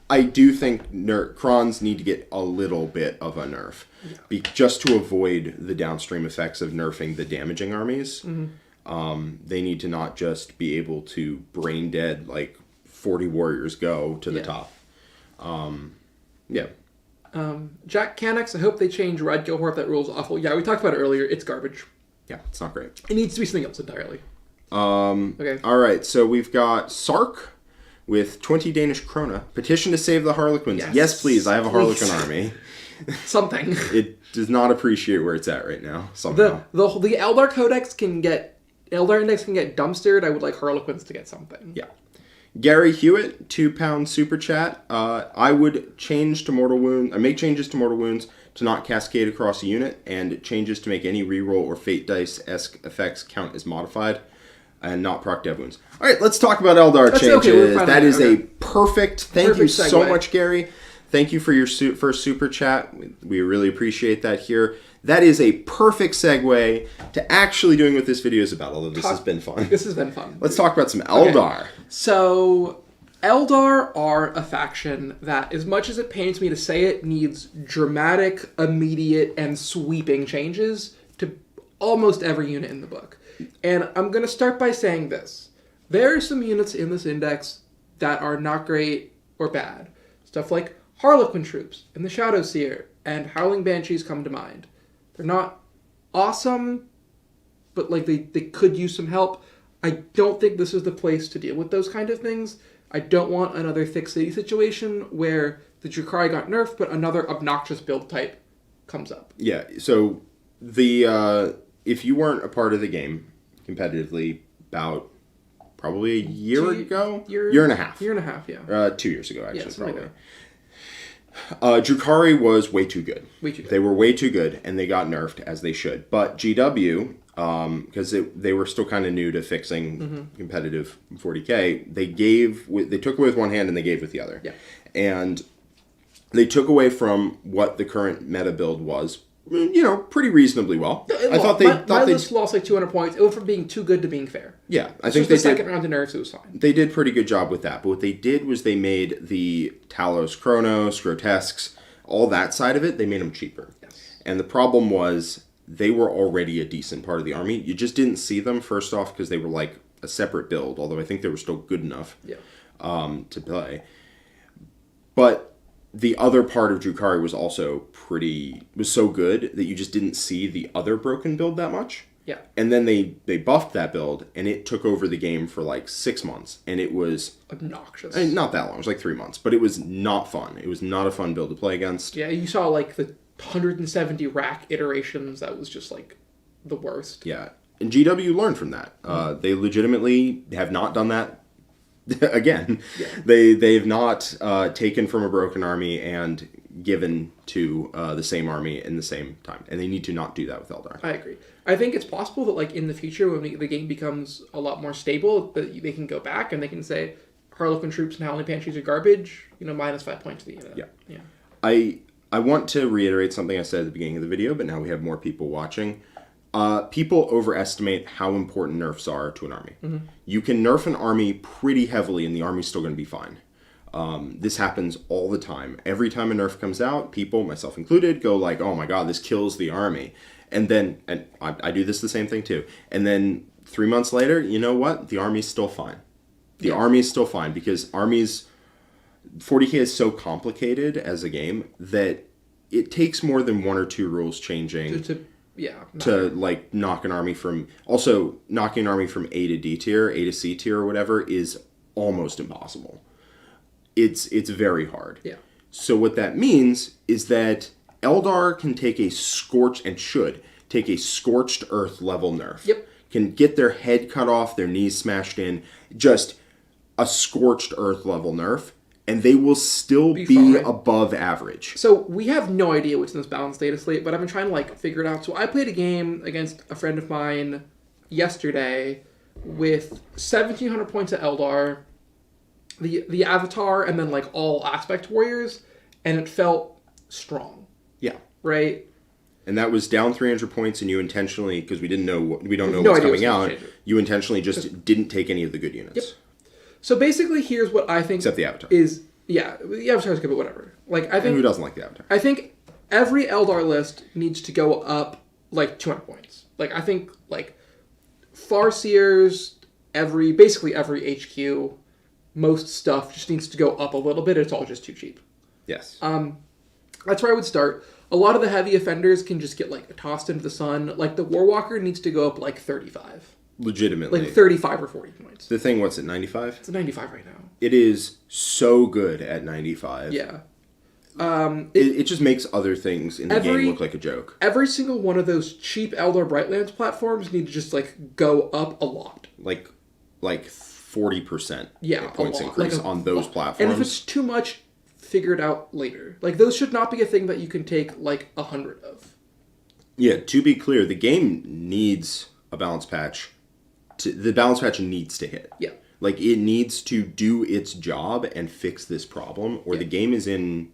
I do think Krons need to get a little bit of a nerf. Yeah. Just to avoid the downstream effects of nerfing the damaging armies. Mm-hmm. They need to not just be able to brain dead, like, 40 warriors go to the Yeah. top. Yeah. Jack Canix, I hope they change Red Cohort. That rule's awful. Yeah, we talked about it earlier. It's garbage. Yeah, it's not great. It needs to be something else entirely. Okay. All right, so we've got Sark with 20 Danish krona. Petition to save the Harlequins. Yes, please. I have a Harlequin army. Something. It does not appreciate where it's at right now. Somehow. The Eldar Codex can get... Eldar Index can get dumpstered. I would like Harlequins to get something. Yeah. Gary Hewitt, £2 super chat. I would change to Mortal Wound. Make changes to Mortal Wounds to not cascade across a unit, and changes to make any reroll or fate dice-esque effects count as modified, and not proc dev wounds. All right, let's talk about Eldar changes. Okay, that is a perfect. Thank you so segue. much, Gary. Thank you for your first super chat. We really appreciate that here. That is a perfect segue to actually doing what this video is about, although this has been fun. This has been fun. Let's talk about some Eldar. Okay. So, Eldar are a faction that, as much as it pains me to say it, needs dramatic, immediate, and sweeping changes to almost every unit in the book. And I'm going to start by saying this. There are some units in this index that are not great or bad. Stuff like Harlequin troops and the Shadow Seer and Howling Banshees come to mind. They're not awesome, but like they could use some help. I don't think this is the place to deal with those kind of things. I don't want another Thick City situation where the Drukhari got nerfed, but another obnoxious build type comes up. Yeah, so the if you weren't a part of the game competitively about probably a year ago? Year and a half. Year and a half, yeah. 2 years ago, actually, probably. Like Drukhari was way too good. Way too good. They were way too good, and they got nerfed, as they should. But GW, because they were still kind of new to fixing competitive 40k, they took away with one hand and they gave with the other. Yeah. And they took away from what the current meta build was, pretty reasonably well. My list lost like 200 points. It went from being too good to being fair. Yeah, I think the second round of nerfs, it was fine. They did a pretty good job with that. But what they did was they made the Talos Chronos, Grotesques, all that side of it, they made them cheaper. Yes. And the problem was they were already a decent part of the army. You just didn't see them, first off, because they were like a separate build, although I think they were still good enough to play. But the other part of Drukhari was also was so good that you just didn't see the other broken build that much. Yeah. And then they buffed that build, and it took over the game for like 6 months, and it was obnoxious. Not that long. It was like 3 months, but it was not fun. It was not a fun build to play against. Yeah, you saw like the 170 rack iterations. That was just like the worst. Yeah. And GW learned from that. They legitimately have not done that again. Yeah. They've not taken from a broken army and given to the same army in the same time, and they need to not do that with Eldar. I agree. I think it's possible that like in the future when the game becomes a lot more stable, that they can go back and they can say Harlequin troops and Howling Banshees are garbage. minus 5 points to the unit. Yeah. I want to reiterate something I said at the beginning of the video, but now we have more people watching. People overestimate how important nerfs are to an army. Mm-hmm. You can nerf an army pretty heavily and the army's still going to be fine. This happens all the time. Every time a nerf comes out, people, myself included, go like, oh my god, this kills the army. And then, and I do this the same thing too. And then 3 months later, you know what? The army's still fine. The army is still fine because 40k is so complicated as a game that it takes more than 1 or 2 rules changing to like knock an army from... Also, knocking an army from A to D tier, A to C tier or whatever is almost impossible. It's very hard. Yeah. So what that means is that Eldar can take a scorched earth level nerf. Yep. Can get their head cut off, their knees smashed in, just a scorched earth level nerf, and they will still be above average. So we have no idea what's in this balanced data slate, but I've been trying to figure it out. So I played a game against a friend of mine yesterday with 1,700 points at Eldar, the Avatar, and then all aspect warriors, and it felt strong. Yeah. Right? And that was down 300 points, and you intentionally, because we don't know what's coming out, you intentionally just didn't take any of the good units. Yep. So basically, here's what I think... Except the Avatar. The Avatar's good, but whatever. I think... Who doesn't like the Avatar? I think every Eldar list needs to go up, 200 points. I think, Farseers, basically every HQ, most stuff just needs to go up a little bit. It's all just too cheap. Yes. That's where I would start. A lot of the heavy offenders can just get like tossed into the sun. Like the Warwalker needs to go up like 35. Legitimately. Like 35 or 40 points. The thing, what's it, 95? It's a 95 right now. It is so good at 95. Yeah. It just makes other things in the game look like a joke. Every single one of those cheap Eldar Brightlands platforms need to just like go up a lot. Like 40% Yeah, points increase like on those platforms. And if it's too much, figure it out later. Like those should not be a thing that you can take like 100 of. Yeah, to be clear, the game needs a balance patch. The balance patch needs to hit. Yeah. Like it needs to do its job and fix this problem, or the game is in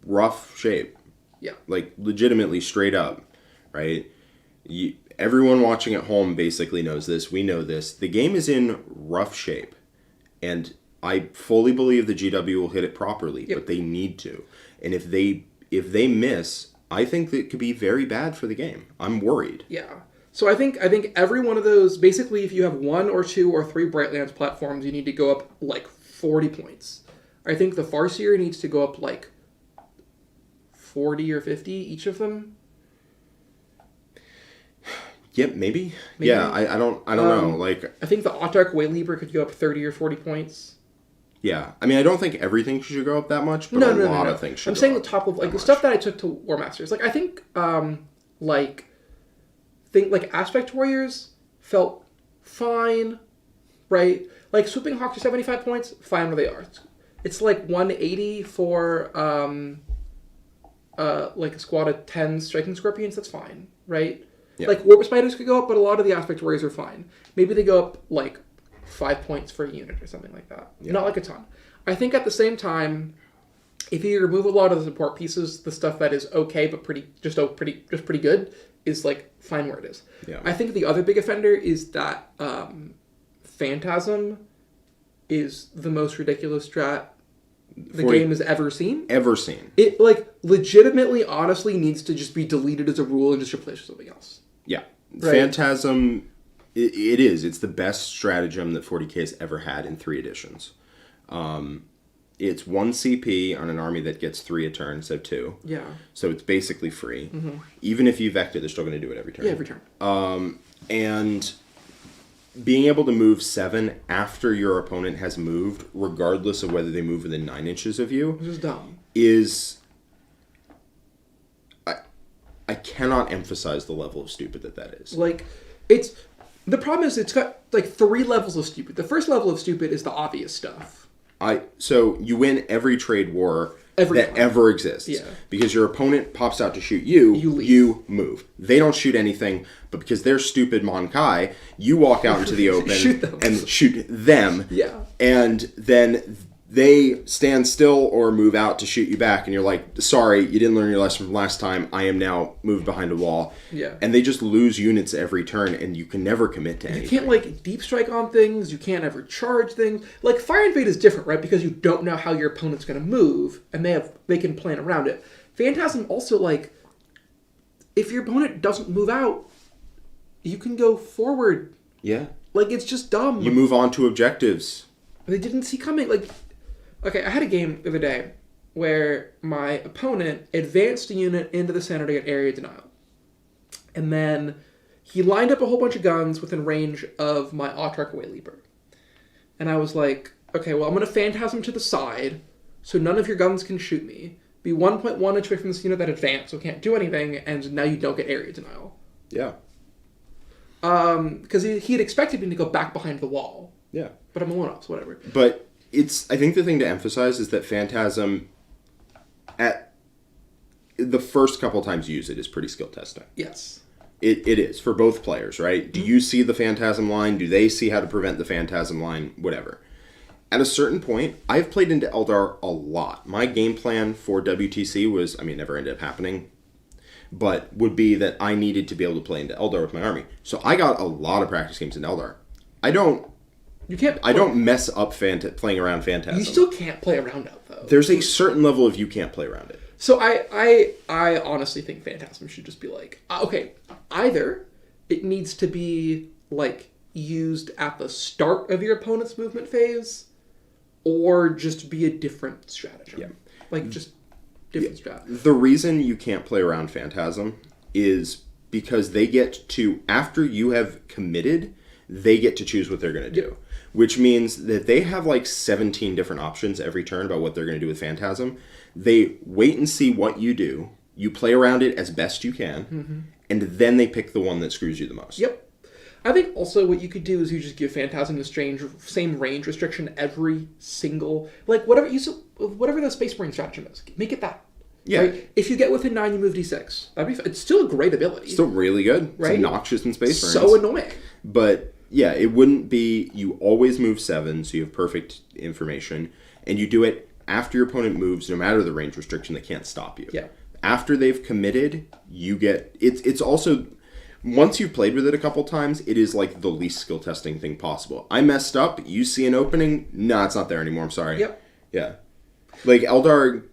rough shape. Yeah. Like legitimately straight up, right? Everyone watching at home basically knows this. We know this. The game is in rough shape. And I fully believe the GW will hit it properly, but they need to. And if they miss, I think that it could be very bad for the game. I'm worried. Yeah. So I think every one of those, basically if you have 1 or 2 or 3 Brightlands platforms, you need to go up like 40 points. I think the Farseer needs to go up like 40 or 50 each of them. Yep, maybe. Yeah, I don't know. Like I think the Autarch Wayleaper could go up 30 or 40 points. Yeah, I mean, I don't think everything should go up that much, but a lot of things should. I'm saying the top of like the stuff that I took to War Masters. Like I think like Aspect Warriors felt fine, right? Like Swooping Hawks are 75 points, fine where they are. It's like 180 for like a squad of 10 Striking Scorpions, that's fine, right? Yeah. Like Warp Spiders could go up, but a lot of the Aspect Warriors are fine. Maybe they go up like 5 points for a unit or something like that. Yeah. Not like a ton. I think at the same time, if you remove a lot of the support pieces, the stuff that is okay but pretty good is like fine where it is. Yeah. I think the other big offender is that Phantasm is the most ridiculous strat the game has ever seen. It like legitimately, honestly needs to just be deleted as a rule and just replaced with something else. Yeah, right? Phantasm. It is. It's the best stratagem that 40k has ever had in 3 editions. It's 1 CP on an army that gets 3 a turn instead of 2. Yeah. So it's basically free. Mm-hmm. Even if you vect it, they're still going to do it every turn. Yeah, every turn. And being able to move 7 after your opponent has moved, regardless of whether they move within 9 inches of you, which is dumb. I cannot emphasize the level of stupid that is. Like, the problem is it's got like 3 levels of stupid. The first level of stupid is the obvious stuff. So you win every trade war ever exists. Yeah. Because your opponent pops out to shoot you, you move. They don't shoot anything, but because they're stupid Monkai, you walk out into the open and shoot them. Yeah. And then they stand still or move out to shoot you back, and you're like, sorry, you didn't learn your lesson from last time. I am now moved behind a wall. Yeah. And they just lose units every turn, and you can never commit to anything. You can't, like, deep strike on things. You can't ever charge things. Like, Fire Invade is different, right? Because you don't know how your opponent's going to move, and they can plan around it. Phantasm also, like, if your opponent doesn't move out, you can go forward. Yeah. Like, it's just dumb. You move on to objectives. They didn't see coming, like... Okay, I had a game the other day where my opponent advanced a unit into the center to get area denial. And then he lined up a whole bunch of guns within range of my Autarch Wayleaper. And I was like, okay, well, I'm going to Phantasm to the side so none of your guns can shoot me. Be 1.1 inch away from this unit that advanced, so can't do anything, and now you don't get area denial. Yeah. Because he had expected me to go back behind the wall. Yeah. But I'm a one-off, so whatever. But... I think the thing to emphasize is that Phantasm, at the first couple times you use it, is pretty skill testing. Yes. It is, for both players, right? Mm-hmm. Do you see the Phantasm line? Do they see how to prevent the Phantasm line? Whatever. At a certain point, I've played into Eldar a lot. My game plan for WTC was, never ended up happening, but would be that I needed to be able to play into Eldar with my army. So I got a lot of practice games in Eldar. I don't mess up playing around Phantasm. You still can't play around it, though. There's a certain level of you can't play around it. So I honestly think Phantasm should just be like, okay, either it needs to be like used at the start of your opponent's movement phase, or just be a different stratagem. Yeah. Like, just different strat. The reason you can't play around Phantasm is because they get to, after you have committed, they get to choose what they're going to do. Yep. Which means that they have like 17 different options every turn about what they're going to do with Phantasm. They wait and see what you do. You play around it as best you can, and then they pick the one that screws you the most. Yep. I think also what you could do is you just give Phantasm the same range restriction every single... Like, whatever the Space Marine stratagem is, make it that. Yeah. Right? If you get within 9, you move D6. It's still a great ability. Still really good. Right? It's obnoxious in Space Marines. So annoying. But, yeah, it wouldn't be... You always move 7, so you have perfect information, and you do it after your opponent moves, no matter the range restriction, they can't stop you. Yeah. After they've committed, you get... It's also... Once you've played with it a couple times, it is like the least skill testing thing possible. I messed up, you see an opening, no, it's not there anymore, I'm sorry. Yep. Yeah. Like, Eldar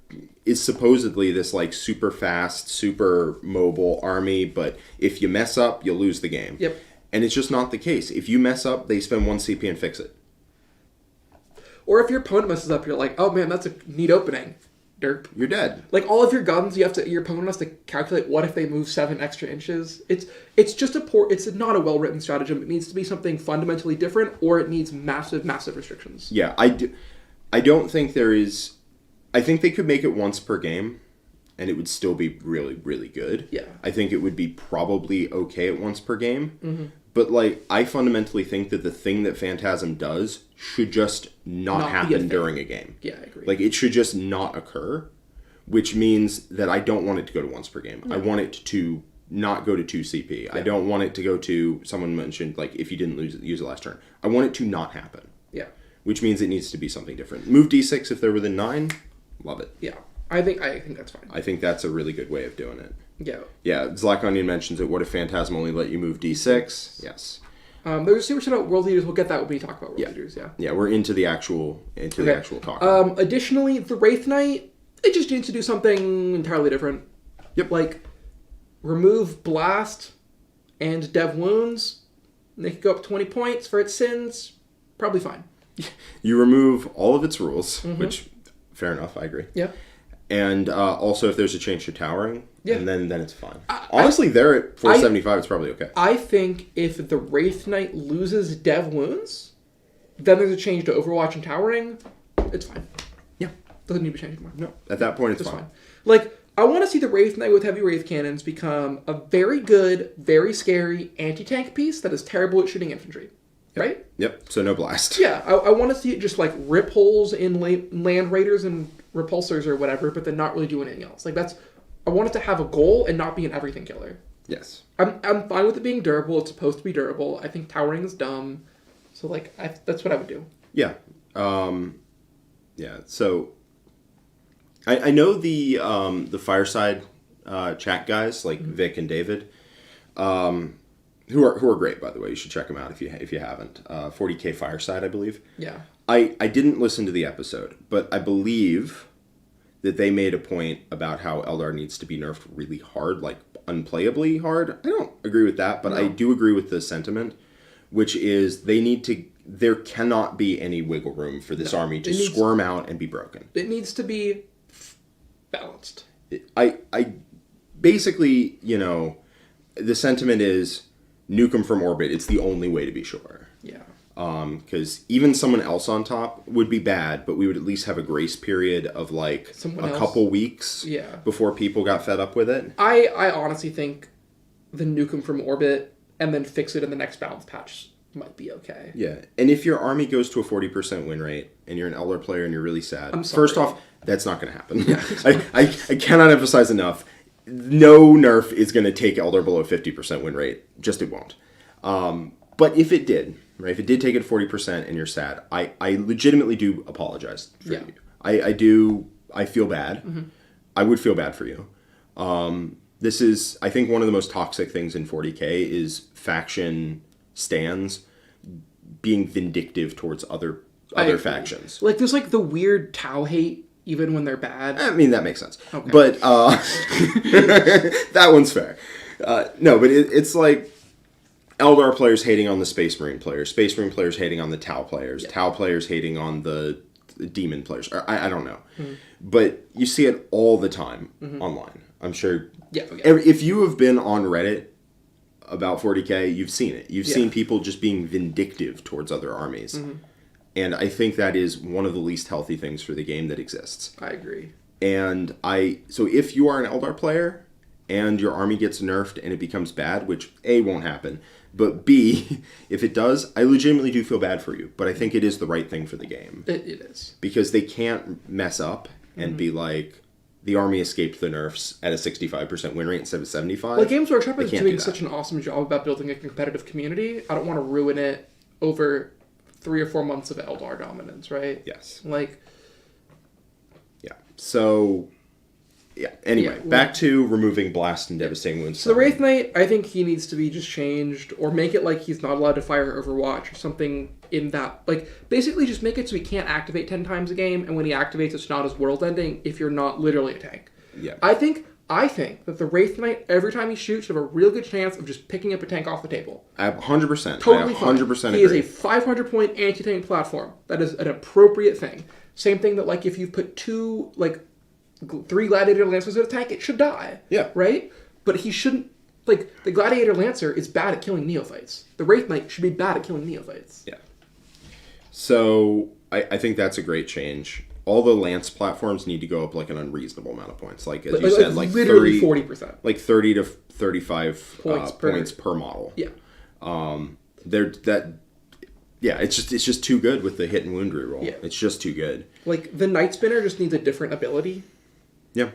is supposedly this, like, super fast, super mobile army, but if you mess up, you'll lose the game. Yep. And it's just not the case. If you mess up, they spend 1 CP and fix it. Or if your opponent messes up, you're like, oh man, that's a neat opening. Derp. You're dead. Like, all of your guns, your opponent has to calculate what if they move 7 extra inches. It's just it's not a well-written stratagem. It needs to be something fundamentally different, or it needs massive, massive restrictions. Yeah, I don't think there is... I think they could make it once per game, and it would still be really, really good. Yeah. I think it would be probably okay at once per game. But, like, I fundamentally think that the thing that Phantasm does should just not happen during a game. Yeah, I agree. Like, it should just not occur, which means that I don't want it to go to once per game. I want it to not go to 2 CP. Yeah. I don't want it to go to, someone mentioned, like, if you didn't use it last turn. I want it to not happen. Yeah. Which means it needs to be something different. Move D6 if they're within 9. Love it. Yeah. I think that's fine. I think that's a really good way of doing it. Yeah. Yeah, Zlack Onion mentions it. What if Phantasm only let you move D6? Yes. There's a super chat about World Leaders. We'll get that when we talk about World Leaders, yeah. Yeah, we're into the actual talk. Additionally, the Wraith Knight, it just needs to do something entirely different. Yep. Like, remove Blast and Dev Wounds. They could go up 20 points for its sins. Probably fine. You remove all of its rules, which, fair enough, I agree. Yeah. And also, if there's a change to towering, and then it's fine. Honestly, they're at 475, it's probably okay. I think if the Wraith Knight loses Dev Wounds, then there's a change to Overwatch and towering, it's fine. Yeah. Doesn't need to be changed anymore. No, at that point, it's fine. Like, I want to see the Wraith Knight with heavy Wraith Cannons become a very good, very scary anti-tank piece that is terrible at shooting infantry. Yep. Right? Yep, so no blast. Yeah, I want to see it just, like, rip holes in land raiders and repulsors or whatever, but then not really do anything else. Like, I want it to have a goal and not be an everything killer. Yes. I'm fine with it being durable. It's supposed to be durable. I think towering is dumb. So, like, that's what I would do. Yeah. Yeah, so... I know the Fireside chat guys, like Vic and David, who are great, by the way. You should check them out if you haven't. 40k Fireside, I believe. Yeah. I didn't listen to the episode, but I believe that they made a point about how Eldar needs to be nerfed really hard, like unplayably hard. I don't agree with that, but I do agree with the sentiment, which is there cannot be any wiggle room for this army to squirm out and be broken. It needs to be balanced. I basically, the sentiment is nuke them from orbit. It's the only way to be sure. Yeah. Because even someone else on top would be bad, but we would at least have a grace period of like couple weeks before people got fed up with it. I honestly think the nuke them from orbit and then fix it in the next balance patch might be okay. Yeah, and if your army goes to a 40% win rate and you're an Eldar player and you're really sad, I'm sorry. First off, that's not going to happen. Yeah. I cannot emphasize enough. No nerf is going to take Eldar below 50% win rate. Just it won't. But if it did, right? If it did take it 40% and you're sad, I legitimately do apologize for you. I feel bad. Mm-hmm. I would feel bad for you. This is, I think, one of the most toxic things in 40k is faction stands being vindictive towards other factions. Like, there's like the weird Tau hate even when they're bad. I mean, that makes sense. Okay. But that one's fair. No, but it's like, Eldar players hating on the Space Marine players, Space Marine players hating on the Tau players, Tau players hating on the Demon players. I don't know. But you see it all the time online. I'm sure. Yeah. If you have been on Reddit about 40k, you've seen it. You've seen people just being vindictive towards other armies. And I think that is one of the least healthy things for the game that exists. I agree. And so if you are an Eldar player and your army gets nerfed and it becomes bad, which A, won't happen, but B, if it does, I legitimately do feel bad for you. But I think it is the right thing for the game. It is. Because they can't mess up and be like, the army escaped the nerfs at a 65% win rate instead of 75%. Well, Games Workshop is doing such an awesome job about building a competitive community. I don't want to ruin it over 3 or 4 months of Eldar dominance, right? Yes. Like... Yeah. So... Yeah. Anyway, back to removing blast and devastating wounds. So the Wraith Knight, I think he needs to be just changed, or make it like he's not allowed to fire Overwatch or something in that. Like, basically just make it so he can't activate 10 times a game, and when he activates, it's not as world-ending if you're not literally a tank. Yeah. I think that the Wraith Knight, every time he shoots, should have a real good chance of just picking up a tank off the table. 100%. Totally 100% fine. agree. He is a 500-point anti-tank platform. That is an appropriate thing. Same thing that, like, if you put 3 Gladiator Lancers in a tank, it should die. Yeah. Right? But he shouldn't... Like, the Gladiator Lancer is bad at killing neophytes. The Wraith Knight should be bad at killing neophytes. Yeah. So, I think that's a great change. All the Lance platforms need to go up, like, an unreasonable amount of points. Like, as you said, like, literally 40%. Like, 30 to 35 points per model. Yeah. It's just too good with the hit and wound reroll. Yeah. It's just too good. Like, the Night Spinner just needs a different ability. Yeah.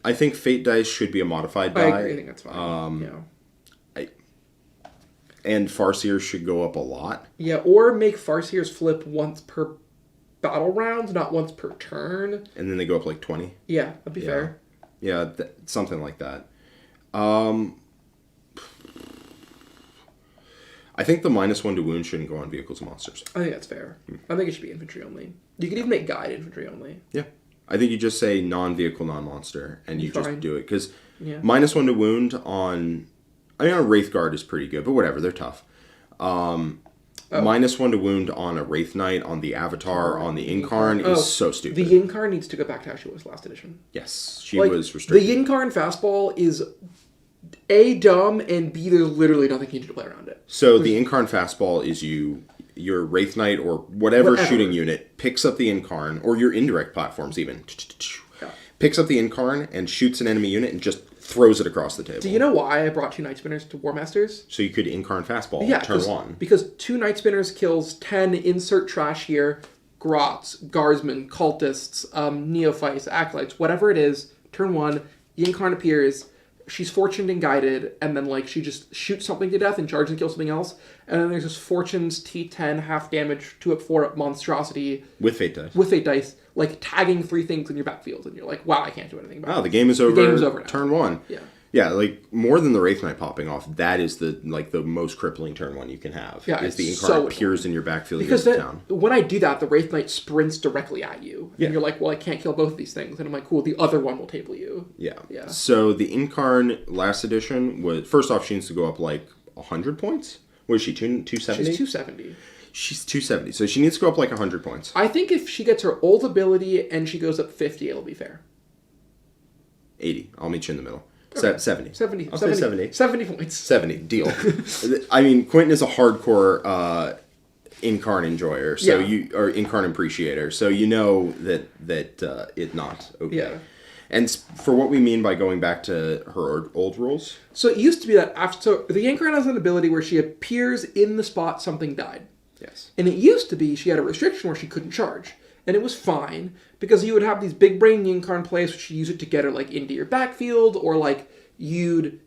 I think Fate Dice should be a modified die. I agree. I think that's fine. And Farseers should go up a lot. Yeah, or make Farseers flip once per battle round, not once per turn. And then they go up like 20. Yeah, that'd be fair. Yeah, something like that. I think the -1 to wound shouldn't go on vehicles and monsters. I think that's fair. I think it should be infantry only. You could even make guide infantry only. Yeah. I think you just say non-vehicle, non-monster, and you just do it. Because Yeah. -1 to wound on... I mean, a Wraith Guard is pretty good, but whatever, they're tough. -1 to wound on a Wraith Knight, on the Avatar, on the Incarn is so stupid. The Incarn needs to go back to how she was last edition. Yes, she was restricted. The Incarn fastball is A, dumb, and B, there's literally nothing you need to play around it. So the Incarn fastball is your Wraith Knight or whatever shooting unit picks up the Incarn, or your indirect platforms even, picks up the Incarn and shoots an enemy unit and just throws it across the table. Do you know why I brought 2 Night Spinners to War Masters? So you could Incarn fastball turn 1. Because 2 Night Spinners kills 10 insert trash here, Grots, Guardsmen, Cultists, Neophytes, Acolytes, whatever it is, turn 1, the Incarn appears, she's fortuned and guided, and then like she just shoots something to death and charges and kills something else, and then there's this Fortune's T10 half damage 2/4 monstrosity with Fate Dice, like tagging 3 things in your backfield, and you're like, wow, I can't do anything about it. The game is over. The game is over now. Turn 1. Yeah, like more than the Wraith Knight popping off, that is the most crippling turn 1 you can have. Yeah, is the Incarn appears in your backfield because town. When I do that, the Wraith Knight sprints directly at you, and you're like, well, I can't kill both of these things, and I'm like, cool, the other one will table you. Yeah. So the Incarn last edition was, first off, she needs to go up like 100 points. What is she, 270? She's 270. She's 270, so she needs to go up like 100 points. I think if she gets her old ability and she goes up 50, it'll be fair. 80. I'll meet you in the middle. 70. 70. I'll say 70. 70 points. 70. Deal. I mean, Quinton is a hardcore Incarn enjoyer, so or Incarn appreciator, so you know that it's not okay. Yeah. And for what we mean by going back to her old rules. So it used to be that so the Incarn has an ability where she appears in the spot something died. Yes. And it used to be she had a restriction where she couldn't charge. And it was fine, because you would have these big brain Incarn plays, which you use it to get her like into your backfield, or like you'd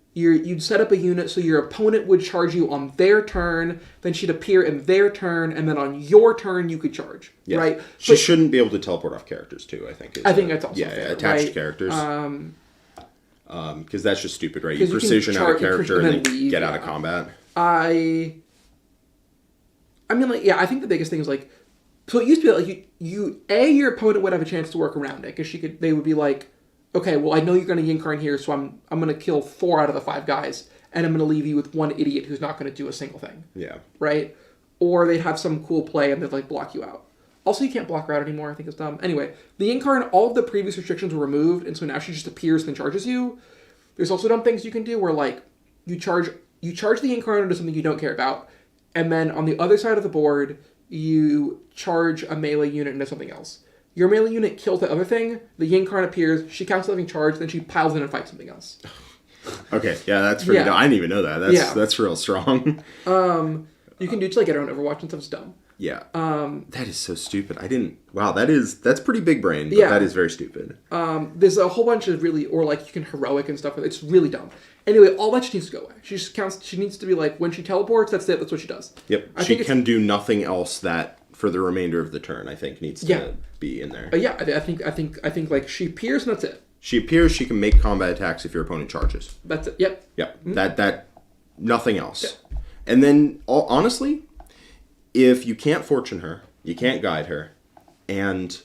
set up a unit so your opponent would charge you on their turn, then she'd appear in their turn, and then on your turn you could charge. Yes. Right? She shouldn't be able to teleport off characters too, I think. I think that's also fair. Attached characters. Because that's just stupid, right? You precision out a character and then get out of combat. I mean, like, I think the biggest thing is like, so it used to be like your opponent would have a chance to work around it, because they would be like, okay, well, I know you're going to Incarn here, so I'm going to kill 4 out of the 5 guys, and I'm going to leave you with one idiot who's not going to do a single thing. Yeah. Right? Or they'd have some cool play and they'd like block you out. Also, you can't block her out anymore. I think it's dumb. Anyway, the Incarn, all of the previous restrictions were removed, and so now she just appears and then charges you. There's also dumb things you can do where, like, you charge the Incarn into something you don't care about, and then on the other side of the board, you charge a melee unit into something else. Your melee unit kills the other thing, the Incarn appears, she counts the living charge, then she piles in and fights something else. Okay, yeah, that's pretty dumb. I didn't even know that. That's real strong. You can do it to, like, get her own Overwatch and stuff. It's dumb. Yeah. That is so stupid. Wow, that's pretty big brain, but that is very stupid. There's a whole bunch of really, or like you can heroic and stuff. It's really dumb. Anyway, all that just needs to go away. She needs to be like, when she teleports, that's it. That's what she does. Yep. She can do nothing else that for the remainder of the turn, I think, needs to be in there. I think like she appears and that's it. She appears, she can make combat attacks if your opponent charges. That's it. Yep. Yep. Mm-hmm. That nothing else. Yeah. And then honestly, if you can't fortune her, you can't guide her, and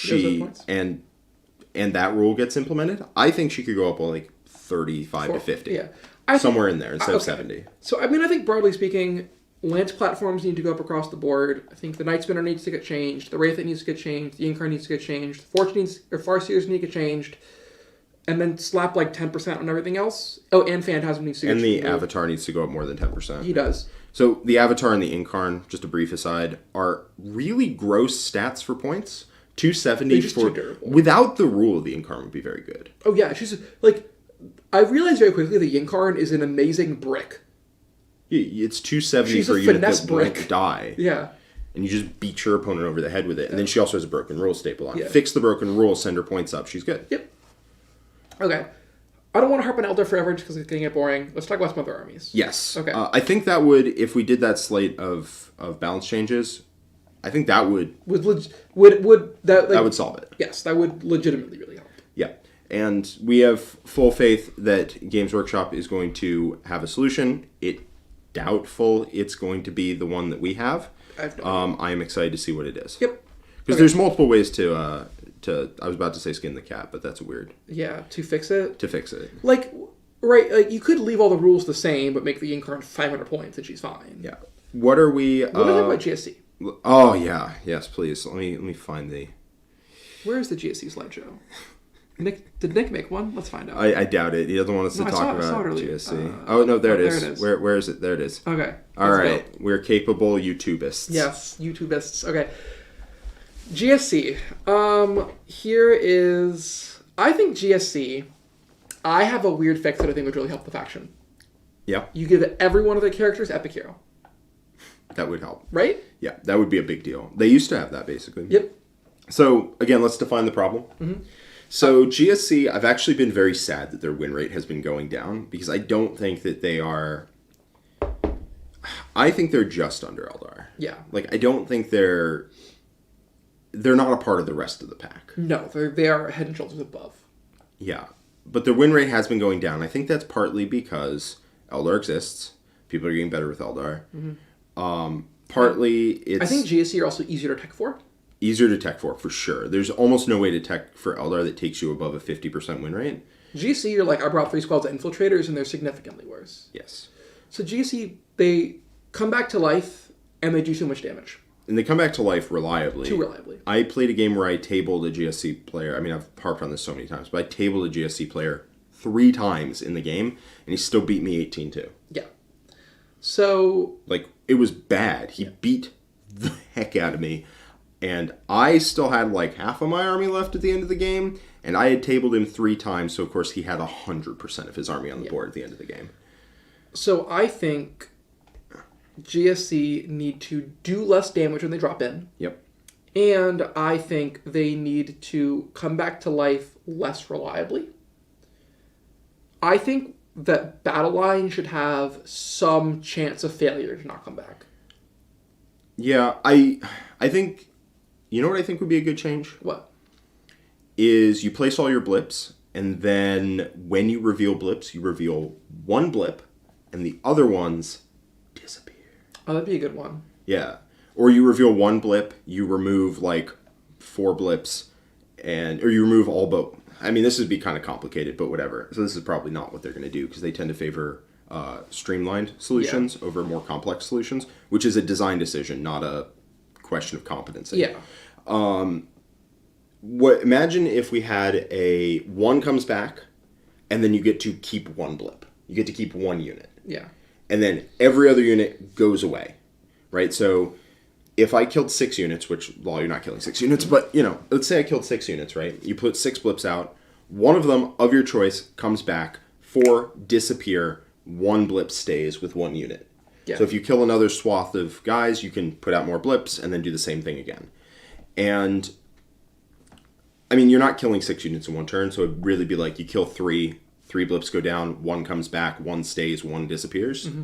and that rule gets implemented, I think she could go up like 35 to 50. Yeah. Somewhere in there instead of 70. So, I mean, I think broadly speaking, Lance platforms need to go up across the board. I think the Night Spinner needs to get changed. The Wraith needs to get changed. The Incarn needs to get changed. Farseers need to get changed. And then slap like 10% on everything else. Oh, and Phantasm needs to get changed. And the Avatar needs to go up more than 10%. He does. So the Avatar and the Incarn, just a brief aside, are really gross stats for points. 270 for... Without the rule, the Incarn would be very good. Oh, yeah. She's like... I realized very quickly the Incarn is an amazing brick. It's 270 for a unit that won't die. Yeah. And you just beat your opponent over the head with it. And then she also has a broken rule staple on. Fix the broken rule, send her points up. She's good. Yep. Okay. I don't want to harp on Eldar forever just because it's getting boring. Let's talk about some other armies. Yes. Okay. I think that would, if we did that slate of balance changes, I think that would solve it. Yes, that would legitimately really help. Yeah. And we have full faith that Games Workshop is going to have a solution. Doubtful it's going to be the one that we have. I am excited to see what it is. Yep. Because there's multiple ways to I was about to say skin the cat, but that's weird. Yeah, to fix it. Like you could leave all the rules the same, but make the Incarn 500 points, and she's fine. Yeah. What are we? What do you think about GSC? Oh yeah, yes, please. Let me find the. Where is the GSC slideshow? Did Nick make one? Let's find out. I doubt it. He doesn't want us to talk about GSC. Oh no, there it is. Where is it? There it is. Okay. All right, we're capable YouTubists. Yes, YouTubists. Okay. GSC. Here is... I think GSC... I have a weird fix that I think would really help the faction. Yeah. You give every one of the characters Epic Hero. That would help. Right? Yeah, that would be a big deal. They used to have that, basically. Yep. So, again, let's define the problem. Mm-hmm. So, GSC, I've actually been very sad that their win rate has been going down, because I don't think that they are... I think they're just under Eldar. Yeah. Like, I don't think they're not a part of the rest of the pack. No, they are head and shoulders above. Yeah. But their win rate has been going down. I think that's partly because Eldar exists. People are getting better with Eldar. Mm-hmm. Partly it's... I think GSC are also easier to tech for. Easier to tech for sure. There's almost no way to tech for Eldar that takes you above a 50% win rate. GSC, you're like, I brought 3 squads of infiltrators, and they're significantly worse. Yes. So GSC, they come back to life, and they do so much damage. And they come back to life reliably. Too reliably. I played a game where I tabled a GSC player. I mean, I've harped on this so many times, but I tabled a GSC player 3 times in the game, and he still beat me 18-2. Yeah. So... Like, it was bad. He beat the heck out of me. And I still had like half of my army left at the end of the game, and I had tabled him 3 times, so of course he had 100% of his army on the board at the end of the game. So I think GSC need to do less damage when they drop in. Yep. And I think they need to come back to life less reliably. I think that Battle Line should have some chance of failure to not come back. Yeah, I think... You know what I think would be a good change? What? Is you place all your blips, and then when you reveal blips, you reveal 1 blip, and the other ones disappear. Oh, that'd be a good one. Yeah. Or you reveal 1 blip, you remove like 4 blips, or you remove all but... I mean, this would be kind of complicated, but whatever. So this is probably not what they're going to do, because they tend to favor streamlined solutions over more complex solutions, which is a design decision, not a question of competency. Yeah. Imagine if we had a one comes back, and then you get to keep one blip. You get to keep one unit. Yeah. And then every other unit goes away, right? So if I killed 6 units, which, well, you're not killing 6 units, but, let's say I killed 6 units, right? You put 6 blips out. One of them, of your choice, comes back. 4 disappear. 1 blip stays with 1 unit. Yeah. So if you kill another swath of guys, you can put out more blips and then do the same thing again. And, I mean, you're not killing 6 units in one turn, so it'd really be like you kill 3 blips go down, 1 comes back, 1 stays, 1 disappears. Mm-hmm.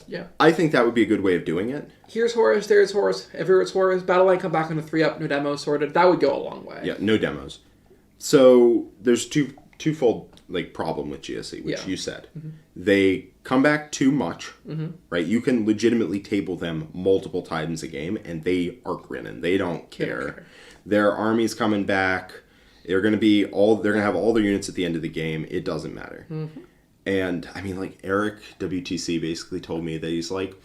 Yeah. I think that would be a good way of doing it. Here's Horus, there's Horus, everywhere it's Horus, battle line come back on a 3-up, no demos sorted. That would go a long way. Yeah, no demos. So there's twofold problem with GSE, which you said. Mm-hmm. They come back too much, right? You can legitimately table them multiple times a game, and they are grinning. They don't care. Their army's coming back. They're gonna have all their units at the end of the game. It doesn't matter. Mm-hmm. And I mean, Eric WTC basically told me that he's like,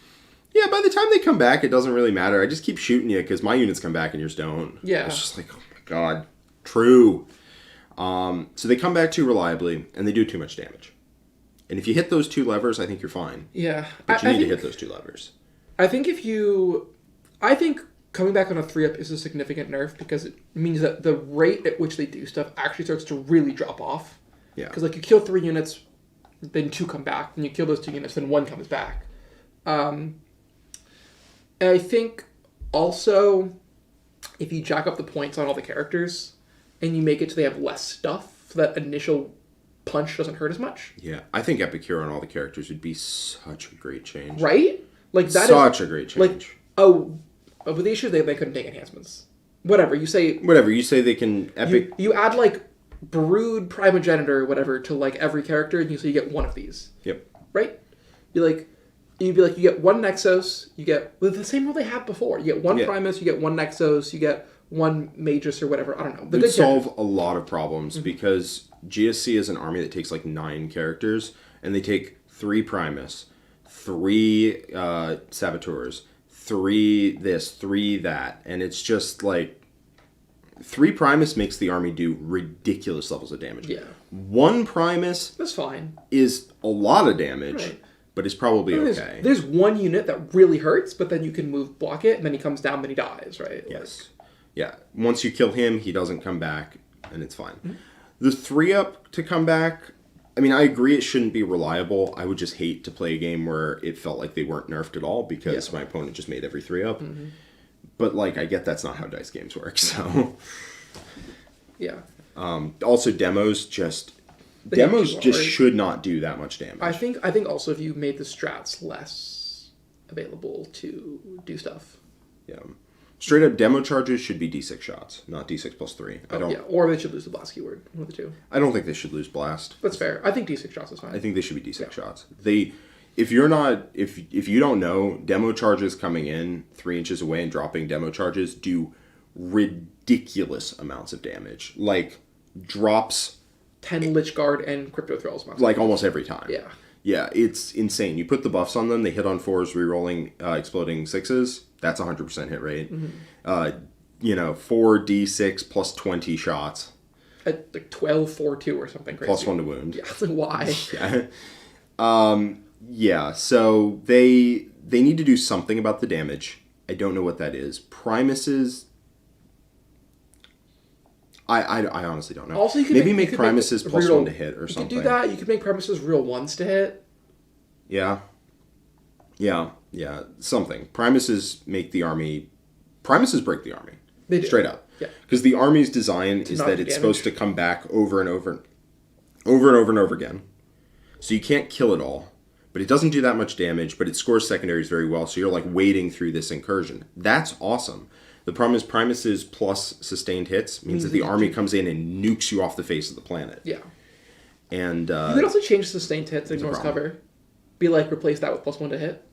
yeah, by the time they come back, it doesn't really matter. I just keep shooting you because my units come back and yours don't. Yeah. It's just like, oh my god, true. So they come back too reliably, and they do too much damage. And if you hit those 2 levers, I think you're fine. Yeah. But you need to hit those 2 levers. I think coming back on a 3-up is a significant nerf because it means that the rate at which they do stuff actually starts to really drop off. Yeah. Because you kill 3 units, then 2 come back, and you kill those 2 units, then 1 comes back. And I think also if you jack up the points on all the characters and you make it so they have less stuff, so that initial punch doesn't hurt as much. Yeah, I think Epicure on all the characters would be such a great change. Right? Such a great change. But the issue is they couldn't take enhancements. Whatever, you say they can You add Brood Primogenitor or whatever to every character, and you get 1 of these. Yep. Right? You'd be you get 1 Nexos, you get the same rule they had before. You get 1 Primus, you get 1 Nexos, you get 1 Magus or whatever. I don't know. It would solve a lot of problems because GSC is an army that takes 9 characters, and they take 3 Primus, 3 Saboteurs, 3 this, 3 that, and it's just 3 Primus makes the army do ridiculous levels of damage. Yeah. 1 Primus... That's fine. ...is a lot of damage, right. But it's probably okay. There's 1 unit that really hurts, but then you can block it, and then he comes down, then he dies, right? Yes. Yeah. Once you kill him, he doesn't come back, and it's fine. Mm-hmm. The 3-up to come back... I mean, I agree it shouldn't be reliable. I would just hate to play a game where it felt like they weren't nerfed at all because my opponent just made every 3-up. Mm-hmm. But, I get that's not how dice games work, so... Yeah. Also, demos just should not do that much damage. I think also if you made the strats less available to do stuff. Yeah. Straight up demo charges should be D6 shots, not D6 plus 3. Or they should lose the blast keyword. One of the 2. I don't think they should lose blast. That's fair. I think D6 shots is fine. I think they should be D6 shots. If you don't know, demo charges coming in 3 inches away and dropping demo charges do ridiculous amounts of damage. Drops 10 Lich Guard and Crypto Thralls. Almost every time. Yeah. Yeah, it's insane. You put the buffs on them, they hit on 4s, rerolling exploding 6s. That's 100% hit rate. Mm-hmm. 4d6 plus 20 shots. At 12-4-2 or something crazy. Plus 1 to wound. Yeah, why? Yeah. Yeah, so they need to do something about the damage. I don't know what that is. Primuses... I honestly don't know. Also, you could make Primuses plus 1 to hit or something. You could do that. You could make Primuses real 1s to hit. Yeah. Yeah. Yeah. Something. Primuses make the army... Primuses break the army. They do. Straight up. Yeah. Because the army's design is that it's supposed to come back over and over and over again. So you can't kill it all. But it doesn't do that much damage, but it scores secondaries very well, so you're wading through this incursion. That's awesome. The problem is Primuses plus sustained hits means that the army comes in and nukes you off the face of the planet. Yeah. And you could also change sustained hits and ignores cover. Be replace that with plus 1 to hit.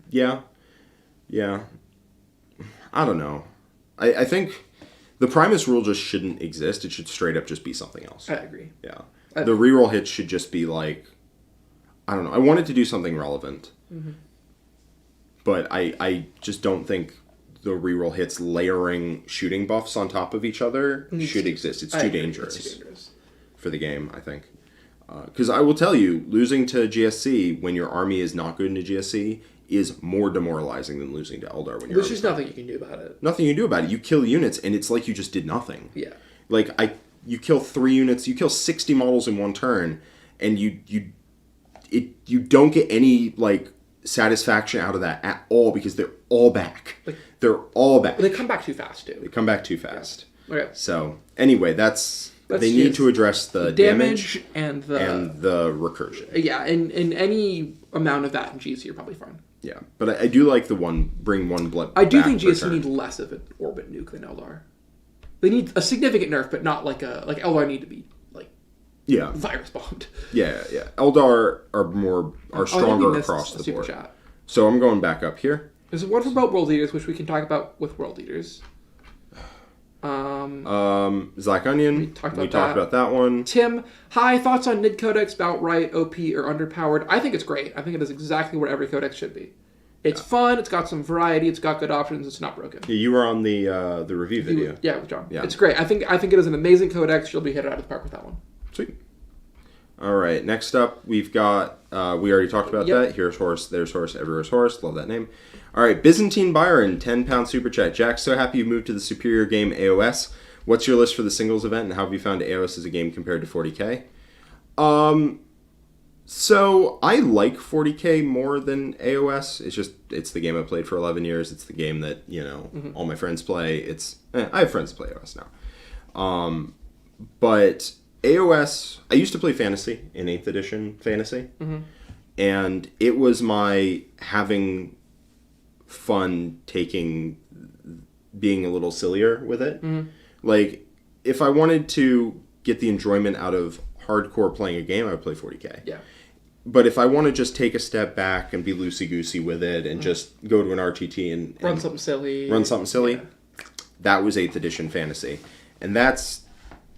Yeah. Yeah. I don't know. I think the Primus rule just shouldn't exist. It should straight up just be something else. I agree. Yeah. The reroll hits should just be like, I don't know. I wanted to do something relevant. Mm-hmm. But I just don't think the reroll hits layering shooting buffs on top of each other should exist. It's too dangerous for the game, I think. Because I will tell you, losing to GSC when your army is not good into GSC is more demoralizing than losing to Eldar when you're. There's just nothing you can do about it. Nothing you can do about it. You kill units, and it's like you just did nothing. Yeah. Like you kill 3 units, you kill 60 models in one turn, and you don't get any like satisfaction out of that at all because they're all back. They're all back. They come back too fast too. They come back too fast. Yeah. Okay. So anyway, they need to address the damage and the recursion. Yeah, and any amount of that in GC you're probably fine. Yeah, but I do like bring one blood. I do think GSC need less of an orbit nuke than Eldar. They need a significant nerf, but not like Eldar need to be virus bombed. Yeah. Eldar are stronger across the board. Chat. So I'm going back up here. There's one from about World Eaters, which we can talk about with World Eaters. Zach Onion. We talked about that one. Tim, hi. Thoughts on Nid Codex? About right? OP or underpowered? I think it's great. I think it is exactly where every codex should be. It's fun. It's got some variety. It's got good options. It's not broken. Yeah, you were on the review video. Yeah, with John. Yeah. It's great. I think it is an amazing codex. You'll be hit out of the park with that one. Sweet. All right. Next up, we've got. We already talked about that. Here's horse. There's horse. Everywhere's horse. Love that name. All right. Byzantine Byron, £10 super chat. Jack, so happy you moved to the superior game AOS. What's your list for the singles event, and how have you found AOS as a game compared to 40k? So I like 40k more than AOS. It's the game I played for 11 years. It's the game that all my friends play. I have friends that play AOS now. But AOS, I used to play Fantasy in 8th edition Fantasy, and it was my having fun being a little sillier with it. Like, if I wanted to get the enjoyment out of hardcore playing a game, I would play 40k. Yeah. But if I want to just take a step back and be loosey-goosey with it and just go to an RTT and run something silly, yeah. That was 8th edition Fantasy. And that's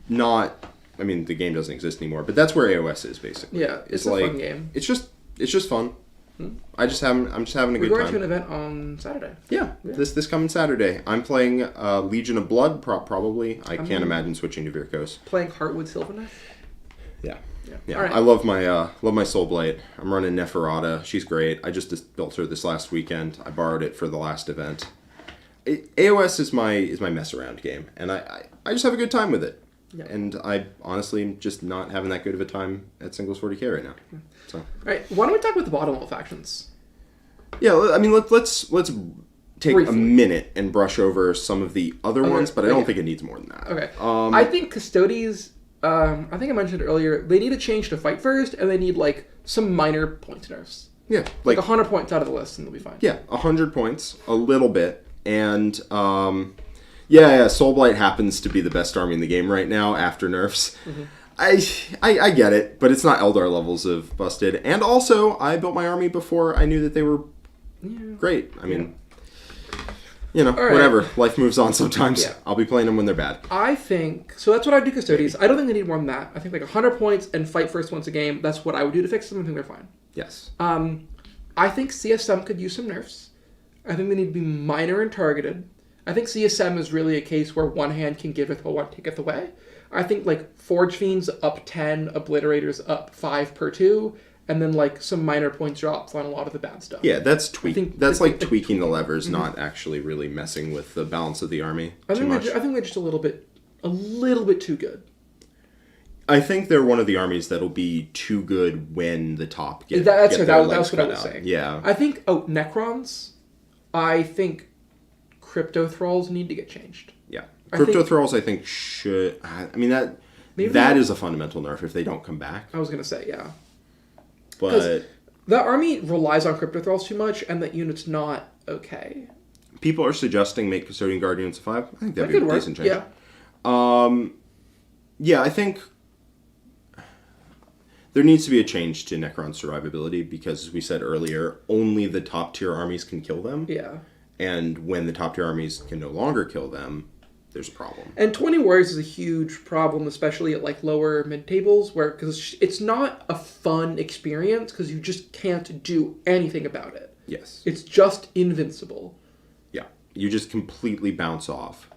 not... I mean, the game doesn't exist anymore, but that's where AOS is, basically. Yeah, it's a fun game. It's just fun. I'm just having a good time. We're going to an event on Saturday. Yeah. This coming Saturday. I'm playing Legion of Blood, probably. I can't imagine switching to Virkos. Playing Heartwood Sylvaneth? Yeah. All right. I love my Soul Blight. I'm running Neferata. She's great. I just built her this last weekend. I borrowed it for the last event. AOS is my mess around game, and I just have a good time with it. Yeah. And I honestly am just not having that good of a time at Singles 40k right now. So. All right, why don't we talk about the bottom level factions? Yeah, I mean let's take briefly a minute and brush over some of the other ones, but I don't think it needs more than that. Okay. I think Custodes. I think I mentioned earlier. They need a change to fight first, and they need like some minor points nerfs. Yeah, like 100 points out of the list, and they'll be fine. Yeah, 100 points, a little bit, and yeah, Soulblight happens to be the best army in the game right now after nerfs. I get it, but it's not Eldar levels of busted. And also, I built my army before I knew that they were great. I mean, whatever. Life moves on sometimes. Yeah. I'll be playing them when they're bad. I think... So that's what I would do Custodes. I don't think they need more than that. I think like 100 points and fight first once a game. That's what I would do to fix them. I think they're fine. Yes. I think CSM could use some nerfs. I think they need to be minor and targeted. I think CSM is really a case where one hand can giveth while one taketh away. I think like Forge Fiends up 10, Obliterators up 5 per 2, and then like some minor point drops on a lot of the bad stuff. Yeah, that's tweaking the levers, not actually really messing with the balance of the army too much. I think they're just a little bit too good. I think they're one of the armies that'll be too good when the top get that's what I was saying. Yeah. I think Necrons. I think Crypto Thralls need to get changed. Yeah. Crypto Thralls, I think, should... I mean, that is a fundamental nerf if they don't come back. I was going to say, yeah. But... the army relies on Crypto Thralls too much, and that unit's not okay. People are suggesting make Custodian Guardians 5. I think that'd be a decent change. Yeah. Yeah, I think... there needs to be a change to Necron survivability, because, as we said earlier, only the top-tier armies can kill them. Yeah. And when the top-tier armies can no longer kill them, there's a problem. And 20 warriors is a huge problem, especially at like lower mid tables, because it's not a fun experience because you just can't do anything about it. Yes. It's just invincible. Yeah. You just completely bounce off.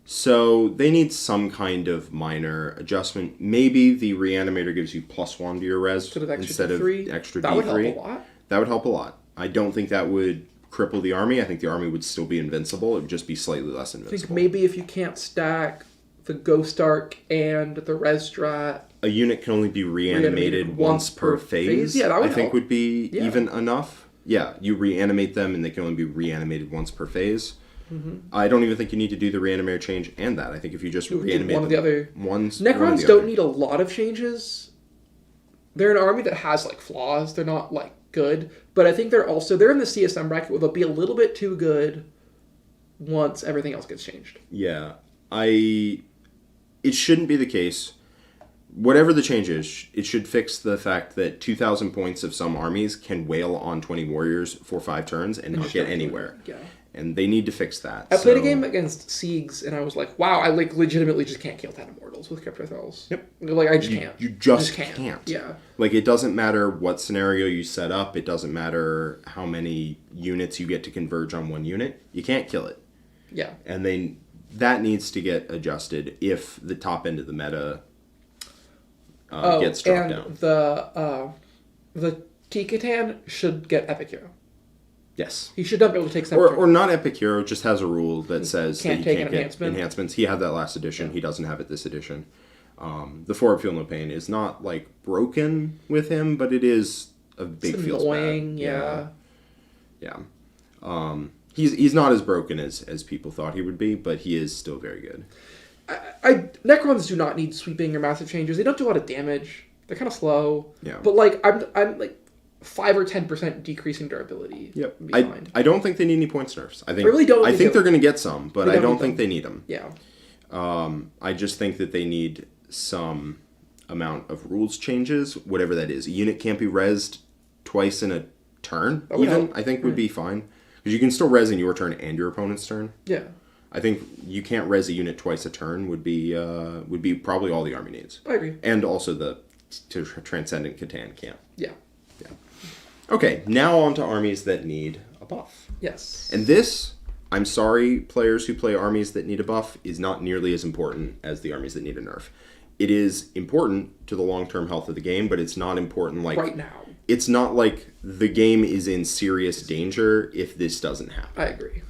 So they need some kind of minor adjustment. Maybe the reanimator gives you +1 to your res instead of extra D3. That would help a lot. That would help a lot. I don't think that would cripple the army. I think the army would still be invincible. It would just be slightly less invincible. I think maybe if you can't stack the Ghost Arc and the Res Strat, a unit can only be reanimated once per phase. Yeah, that would I think would be even enough. Yeah, you reanimate them and they can only be reanimated once per phase. Mm-hmm. I don't even think you need to do the reanimator change and that. I think if you just reanimate one of the other ones, Necrons don't need a lot of changes. They're an army that has like flaws. They're not like good, but I think they're in the CSM bracket where they'll be a little bit too good once everything else gets changed. Yeah, it shouldn't be the case. Whatever the change is, it should fix the fact that 2,000 points of some armies can wail on 20 warriors for 5 turns and not get anywhere. Yeah. And they need to fix that. I played a game against Siegs, and I was like, wow, I like legitimately just can't kill 10 Immortals with Cryptothralls. Yep. Like, I just can't. You just can't. Yeah. Like, it doesn't matter what scenario you set up. It doesn't matter how many units you get to converge on one unit. You can't kill it. Yeah. And that needs to get adjusted if the top end of the meta gets dropped down. The T-Catan should get Epic Hero. Yes. He should not be able to take or not Epic Hero, just has a rule that says that you can't get enhancements. He had that last edition. Yeah. He doesn't have it this edition. The Forward Feel No Pain is not like broken with him, but it is a big feels annoying, bad. Yeah. He's not as broken as people thought he would be, but he is still very good. Necrons do not need sweeping or massive changes. They don't do a lot of damage. They're kind of slow. Yeah. But like I'm like 5 or 10% decreasing durability. Yep. I don't think they need any points nerfs. I really don't. I think they're going to get some, but I don't think they need them. Yeah. I just think that they need some amount of rules changes, whatever that is. A unit can't be rezzed twice in a turn. Even I think would be fine because you can still res in your turn and your opponent's turn. Yeah. I think you can't res a unit twice a turn would be probably all the army needs. I agree. And also the Transcendent Catan can't. Yeah. Okay, now on to armies that need a buff. Yes. And this, I'm sorry, players who play armies that need a buff, is not nearly as important as the armies that need a nerf. It is important to the long-term health of the game, but it's not important like... right now. It's not like the game is in serious danger if this doesn't happen. I agree.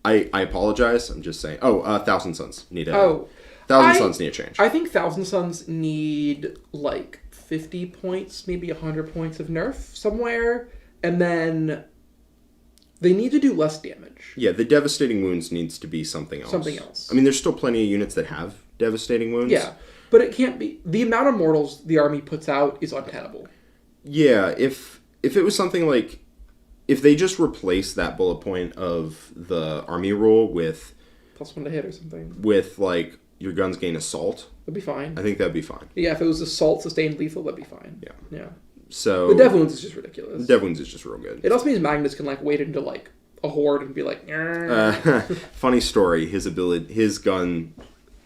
I apologize. I'm just saying... Thousand Suns need a... Suns need a change. I think Thousand Suns need, like, 50 points, maybe 100 points of nerf somewhere, and then they need to do less damage. Yeah, the devastating wounds needs to be something else. I mean, there's still plenty of units that have devastating wounds. Yeah, but it can't be... the amount of mortals the army puts out is untenable. Yeah, if it was something like... if they just replace that bullet point of the army rule with... +1 to hit or something. With, like... your guns gain assault. That'd be fine. I think that'd be fine. Yeah, if it was assault sustained lethal, that'd be fine. Yeah. So the Dev Wounds is just ridiculous. Dev Wounds is just real good. It also means Magnus can like wait into like a horde and be like. Funny story. His gun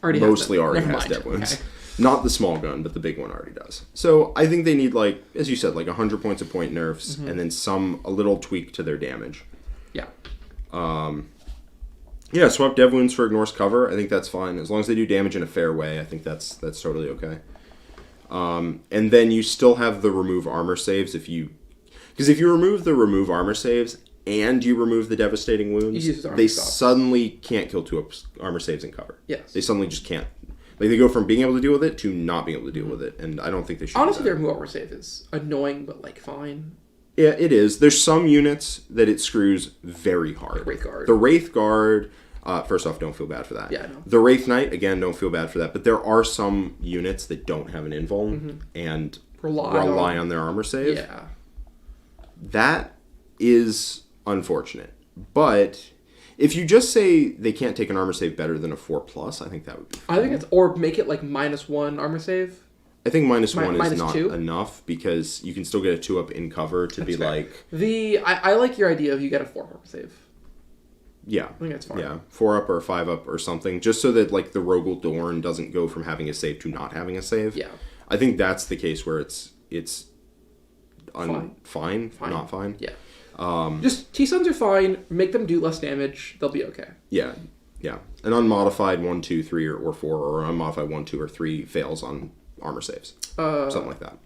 mostly already has Dev Wounds. Okay. Not the small gun, but the big one already does. So I think they need like, as you said, like 100 points of point nerfs, and then a little tweak to their damage. Yeah. Yeah, swap Dev Wounds for Ignores Cover. I think that's fine. As long as they do damage in a fair way, I think that's totally okay. And then you still have the remove armor saves because if you remove the remove armor saves and you remove the devastating wounds, they suddenly can't kill 2 armor saves in cover. Yes. They suddenly just can't. Like they go from being able to deal with it to not being able to deal with it, and I don't think they should. Honestly, their remove armor save is annoying, but like fine. Yeah, it is. There's some units that it screws very hard. Wraithguard. The Wraithguard, first off, don't feel bad for that. Yeah, I know. The Wraith Knight, again, don't feel bad for that. But there are some units that don't have an invuln and rely on their armor save. Yeah. That is unfortunate. But if you just say they can't take an armor save better than a 4+, I think that would be fine. I think or make it like -1 armor save. I think -1 is not 2? enough because you can still get a 2-up in cover to That's be fair. Like... I like your idea of you get a 4 armor save. Yeah. I think that's fine. Yeah. 4 up or 5 up or something. Just so that, like, the Rogel Dorn doesn't go from having a save to not having a save. Yeah. I think that's the case where it's fine, not fine. Yeah. Just T-Suns are fine. Make them do less damage. They'll be okay. Yeah. Yeah. An unmodified 1, 2, 3, or 4, or unmodified 1, 2, or 3 fails on armor saves. Something like that.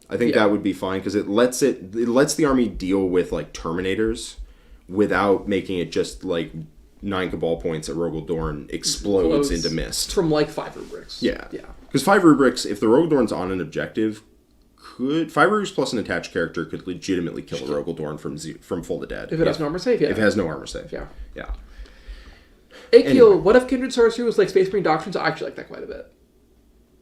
I think that would be fine because it lets the army deal with, like, Terminators without making it just, like, 9 Cabal points at Rogel Dorn explodes into mist. From, like, 5 rubrics. Yeah. Yeah. Because 5 rubrics, if the Rogel Dorn's on an objective, 5 rubrics plus an attached character could legitimately kill a Rogel Dorn from full to dead. If it has no armor save, yeah. If it has no armor save. Yeah. Yeah. Akil, anyway. What if Kindred Sorcery was like Space Marine Doctrines? I actually like that quite a bit.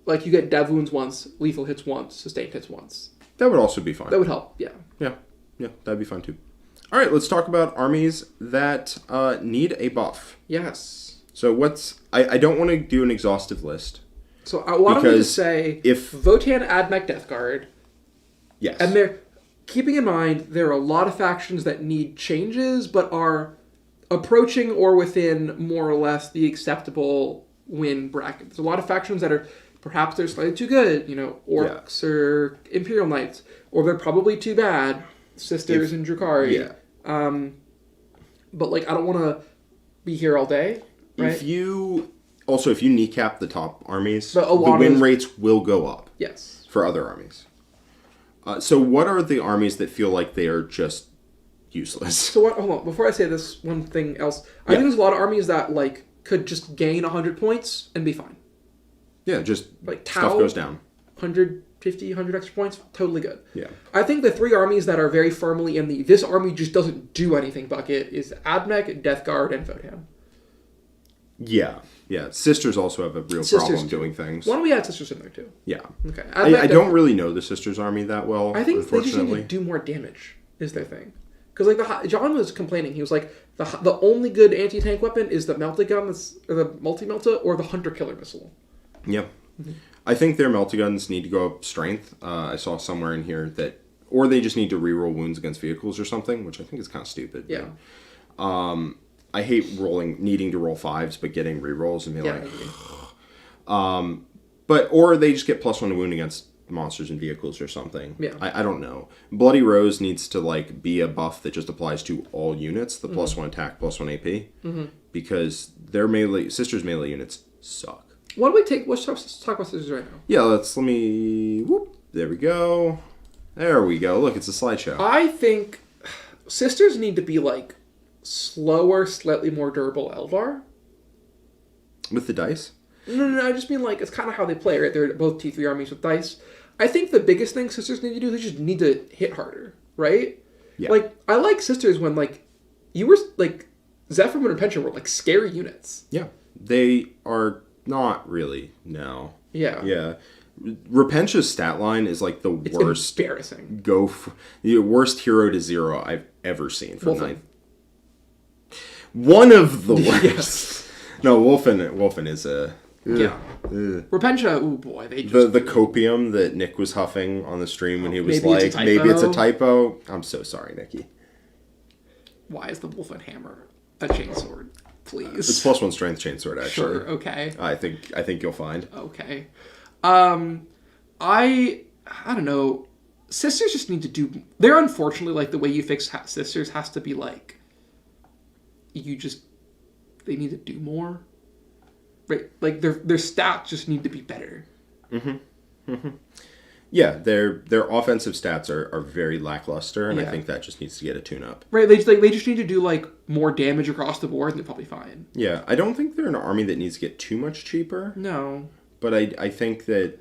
Like, you get dev wounds once, lethal hits once, sustained hits once. That would also be fine. That would help, yeah. Yeah, that'd be fine too. All right, let's talk about armies that need a buff. Yes. So I don't want to do an exhaustive list. So why don't we just say, if Votann, Admech, Death Guard. Yes. And they're, keeping in mind, there are a lot of factions that need changes, but are approaching or within more or less the acceptable win bracket. There's a lot of factions that are perhaps they're slightly too good, Orcs or Imperial Knights, or they're probably too bad, Sisters and Drukhari. Yeah. But like I don't want to be here all day. Right? If you kneecap the top armies, the win win rates will go up. Yes. For other armies. So what are the armies that feel like they are just useless? So hold on, before I say this, one thing else. I think there's a lot of armies that like could just gain 100 points and be fine. Yeah, just like stuff goes down. 150, 100 extra points, totally good. Yeah. I think the 3 armies that are very firmly in the this army just doesn't do anything bucket is Admech, Death Guard, and Votann. Yeah. Yeah. Sisters also have a real problem doing things. Why don't we add Sisters in there too? Yeah. Okay. I don't really know the Sisters army that well. I think they just need to do more damage is their thing. Because like John was complaining, he was like the only good anti-tank weapon is the melta gun, or the multi-melta, or the hunter killer missile. Yep. Mm-hmm. I think their melta guns need to go up strength. I saw somewhere in here that, or they just need to reroll wounds against vehicles or something, which I think is kind of stupid. Yeah. I hate needing to roll 5s, but getting rerolls and being or they just get +1 to wound against monsters and vehicles or something. Yeah. I don't know. Bloody Rose needs to like be a buff that just applies to all units, the +1 attack, +1 AP, because their Sisters melee units suck. What do we take? Let's talk about Sisters right now. Yeah, there we go. There we go. Look, it's a slideshow. I think Sisters need to be like slower, slightly more durable Eldar. With the dice? No, I just mean like it's kind of how they play, right? They're both T3 armies with dice. I think the biggest thing Sisters need to do, they just need to hit harder, right? Yeah. Like, I like Sisters when like you were like Zephyr and Pension were like scary units. Yeah. They are not really, no. Yeah. Yeah. Repentia's stat line is like the worst. Embarrassing. The worst hero to 0 I've ever seen for Wolfen. One of the worst. Yes. No, Wolfen is a... Yeah. Repentia, oh boy, they just... The copium that Nick was huffing on the stream when he was maybe it's a typo. I'm so sorry, Nicky. Why is the Wolfen hammer a chainsword? Please. It's +1 strength chainsword, actually. Sure, okay. I think you'll find. Okay. I don't know. Sisters just need to do... They're unfortunately, like, the way you fix Sisters has to be, like... They need to do more. Right? Like, their stats just need to be better. Mm-hmm. Mm-hmm. Yeah, their offensive stats are very lackluster, and I think that just needs to get a tune-up. Right, they just need to do, like, more damage across the board, and they're probably fine. Yeah, I don't think they're an army that needs to get too much cheaper. No. But I think that...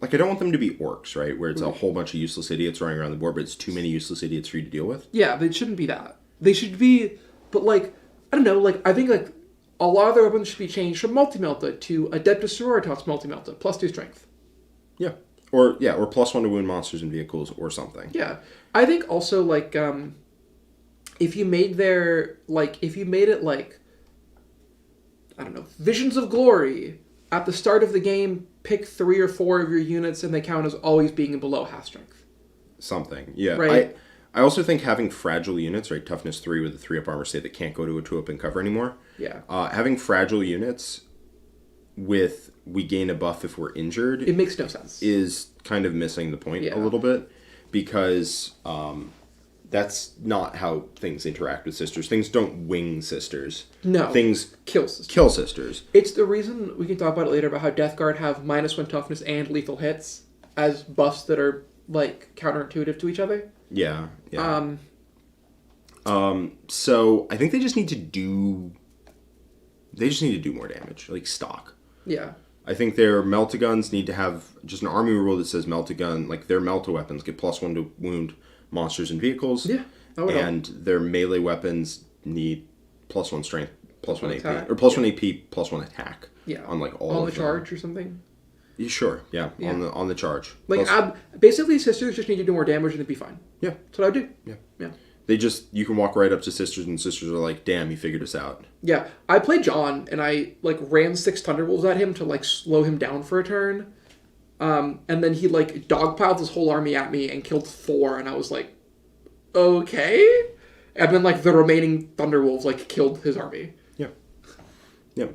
Like, I don't want them to be orcs, right? Where it's a whole bunch of useless idiots running around the board, but it's too many useless idiots for you to deal with. Yeah, they shouldn't be that. They should be... But, like, I don't know, like, I think, like, a lot of their weapons should be changed from multi-melta to Adeptus Sororitas multi-melta, +2 strength. Yeah. Or +1 to wound monsters and vehicles or something. Yeah. I think also, like, if you made it, like, I don't know, Visions of Glory, at the start of the game, pick 3 or 4 of your units and they count as always being below half strength. Something. Yeah. Right. I also think having fragile units, right, toughness 3 with a 3-up armor save that can't go to a 2-up and cover anymore. Yeah. Having fragile units with we gain a buff if we're injured. It makes no sense. Is kind of missing the point a little bit because that's not how things interact with sisters. Things don't wing sisters. No. Things kill sisters. Kill sisters. It's the reason, we can talk about it later, about how Death Guard have -1 toughness and lethal hits as buffs that are, like, counterintuitive to each other. Yeah, yeah. So I think they just need to do more damage, like stock. Yeah. I think their Meltaguns need to have just an army rule that says Meltagun, like their Melta weapons get +1 to wound monsters and vehicles. Yeah, that would and help. Their melee weapons need +1 strength, +1 AP, attack. or +1 AP, +1 attack. Yeah. On like all on of the them. charge or something. Yeah, sure, yeah, on the charge. Like basically, sisters just need to do more damage and they'd be fine. Yeah, that's what I would do. Yeah, yeah. You can walk right up to sisters and sisters are like, "Damn, you figured us out." Yeah, I played John and I like ran 6 Thunderwolves at him to like slow him down for a turn, and then he like dogpiled his whole army at me and killed 4, and I was like, okay, and then like the remaining Thunderwolves like killed his army. Yeah, yeah.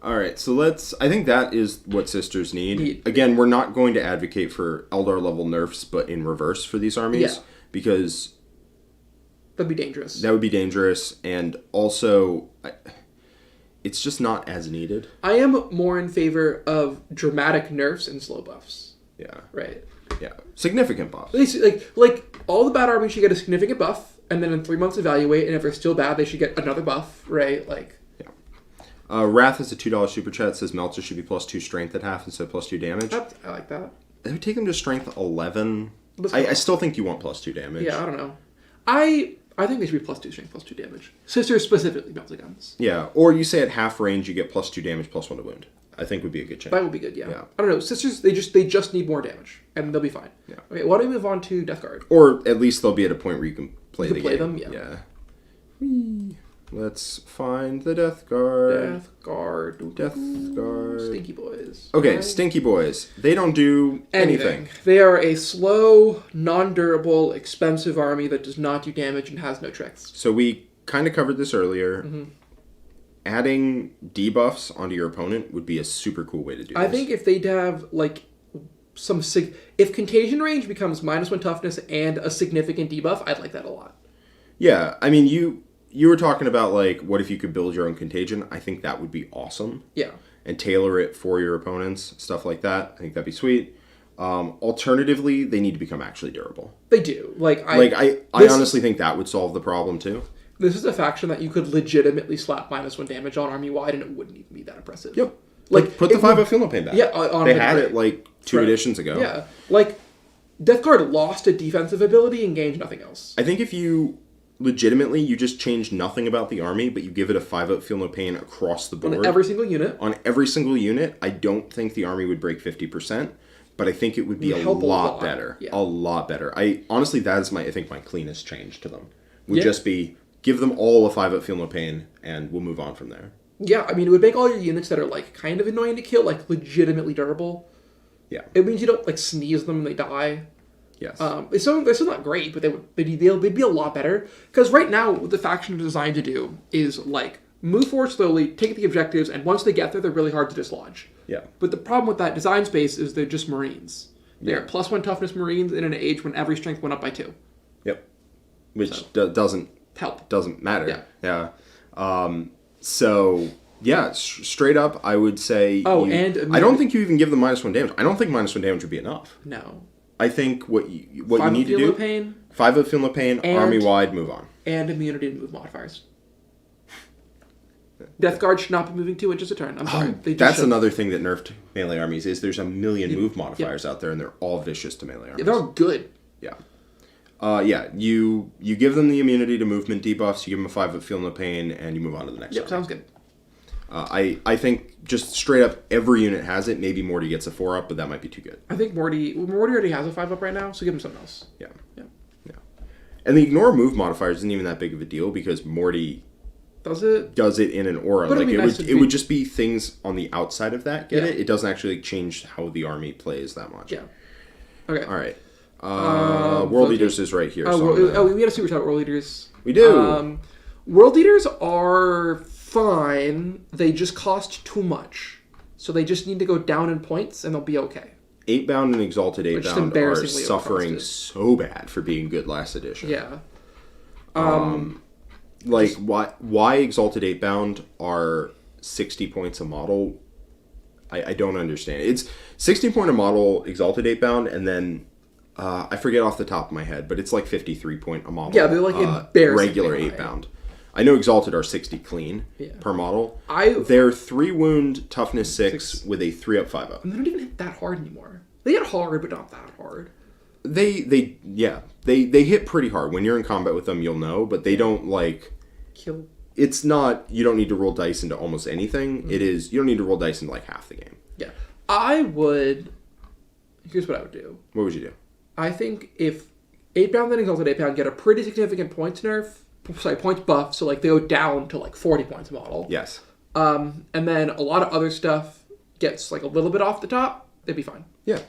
All right, so I think that is what sisters need. Again, we're not going to advocate for Eldar level nerfs, but in reverse for these armies because. That'd be dangerous. That would be dangerous, and also, it's just not as needed. I am more in favor of dramatic nerfs and slow buffs. Yeah. Right. Yeah. Significant buffs. Like all the bad armies should get a significant buff, and then in 3 months evaluate, and if they're still bad, they should get another buff, right? Like. Yeah. Wrath has a $2 super chat. Says Melter should be +2 strength at half instead of +2 damage. I like that. It would take them to strength 11. I still think you want +2 damage. Yeah, I don't know. I think they should be +2 strength, +2 damage. Sisters specifically, Meltaguns. Yeah, or you say at half range you get +2 damage, +1 to wound. I think would be a good change. That would be good, yeah. I don't know. Sisters, they just need more damage, and they'll be fine. Yeah. Okay, why don't we move on to Death Guard? Or at least they'll be at a point where you can play you the can play game. them, yeah. Whee. Let's find the Death Guard. Death Guard. Death Guard. Stinky boys. Okay, right? Stinky boys. They don't do anything. They are a slow, non-durable, expensive army that does not do damage and has no tricks. So we kind of covered this earlier. Mm-hmm. Adding debuffs onto your opponent would be a super cool way to do this. I think if they'd have, like, if Contagion range becomes -1 toughness and a significant debuff, I'd like that a lot. Yeah, I mean, you were talking about, like, what if you could build your own Contagion? I think that would be awesome. Yeah. And tailor it for your opponents, stuff like that. I think that'd be sweet. Alternatively, they need to become actually durable. They do. I honestly think that would solve the problem, too. This is a faction that you could legitimately slap -1 damage on army-wide, and it wouldn't even be that impressive. Yep. Like put the 5-up Feel No Pain back. Yeah, they had it, like, 2 editions ago. Yeah. Like, Death Guard lost a defensive ability and gained nothing else. I think if you... Legitimately, you just change nothing about the army, but you give it a 5-up Feel No Pain across the board. On every single unit. On every single unit, I don't think the army would break 50%, but I think it would be a lot better. Yeah. A lot better. Honestly, that is I think my cleanest change to them. Would just be, give them all a 5-up Feel No Pain, and we'll move on from there. Yeah, I mean, it would make all your units that are, like, kind of annoying to kill, like, legitimately durable. Yeah. It means you don't, like, sneeze them and they die. Yes. It's still not great, but they'd be a lot better. Because right now, what the faction is designed to do is, like, move forward slowly, take the objectives, and once they get there, they're really hard to dislodge. Yeah. But the problem with that design space is they're just Marines. They're +1 toughness Marines in an age when every strength went up by 2. Yep. Which doesn't help. Doesn't matter. Yeah. Straight up, I would say... I don't think you even give them -1 damage. I don't think -1 damage would be enough. No. I think what you need to do... 5-up Feel No Pain, army-wide, move on. And immunity to move modifiers. Death Guard should not be moving 2 inches a turn. I'm sorry. That's another thing that nerfed melee armies is there's a million move modifiers out there, and they're all vicious to melee armies. Yeah, they're all good. Yeah. You give them the immunity to movement debuffs, you give them a 5-up Feel No Pain, and you move on to the next army. Sounds good. I think just straight up every unit has it. Maybe Morty gets a 4-up, but that might be too good. I think Morty already has a 5-up right now, so give him something else. Yeah. And the ignore move modifiers isn't even that big of a deal because Morty does it in an aura. But like it would just be things on the outside of that. It? It doesn't actually change how the army plays that much. Yeah. Okay. All right. World Eaters is right here. We gotta super talk World Eaters. We do. World Eaters are fine. They just cost too much. So they just need to go down in points and they'll be okay. 8-bound and Exalted 8-bound are suffering so bad for being good last edition. Yeah. Why Exalted 8-bound are 60 points a model, I don't understand. It's 60 point a model Exalted 8-bound, and then I forget off the top of my head, but it's like 53 point a model. Yeah, they're like embarrassing regular 8-bound. I know Exalted are 60 clean per model. They're 3 wound, toughness 6 with a 3-up 5-up. And they don't even hit that hard anymore. They hit hard, but not that hard. They hit pretty hard. When you're in combat with them, you'll know, but they don't like kill. It's not, you don't need to roll dice into almost anything. Mm-hmm. It is, you don't need to roll dice into like half the game. Yeah. Here's what I would do. What would you do? I think if 8-bound and Exalted 8-bound get a pretty significant points buff, so like they go down to like 40 points a model. Yes. And then a lot of other stuff gets like a little bit off the top, they'd be fine. Yeah.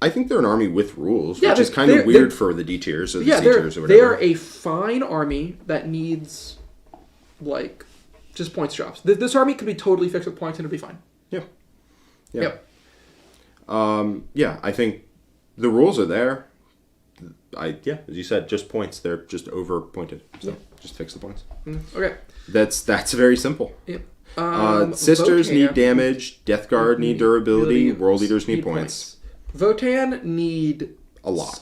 I think they're an army with rules, which is kind of weird for the D tiers or the C tiers or whatever. They are a fine army that needs like just points drops. This army could be totally fixed with points and it'd be fine. Yeah. Yep. I think the rules are there. As you said, just points. They're just over pointed. So just fix the points. Okay. That's very simple. Yep. Sisters need damage. Death Guard need durability. World Eaters need points. Votann need a lot.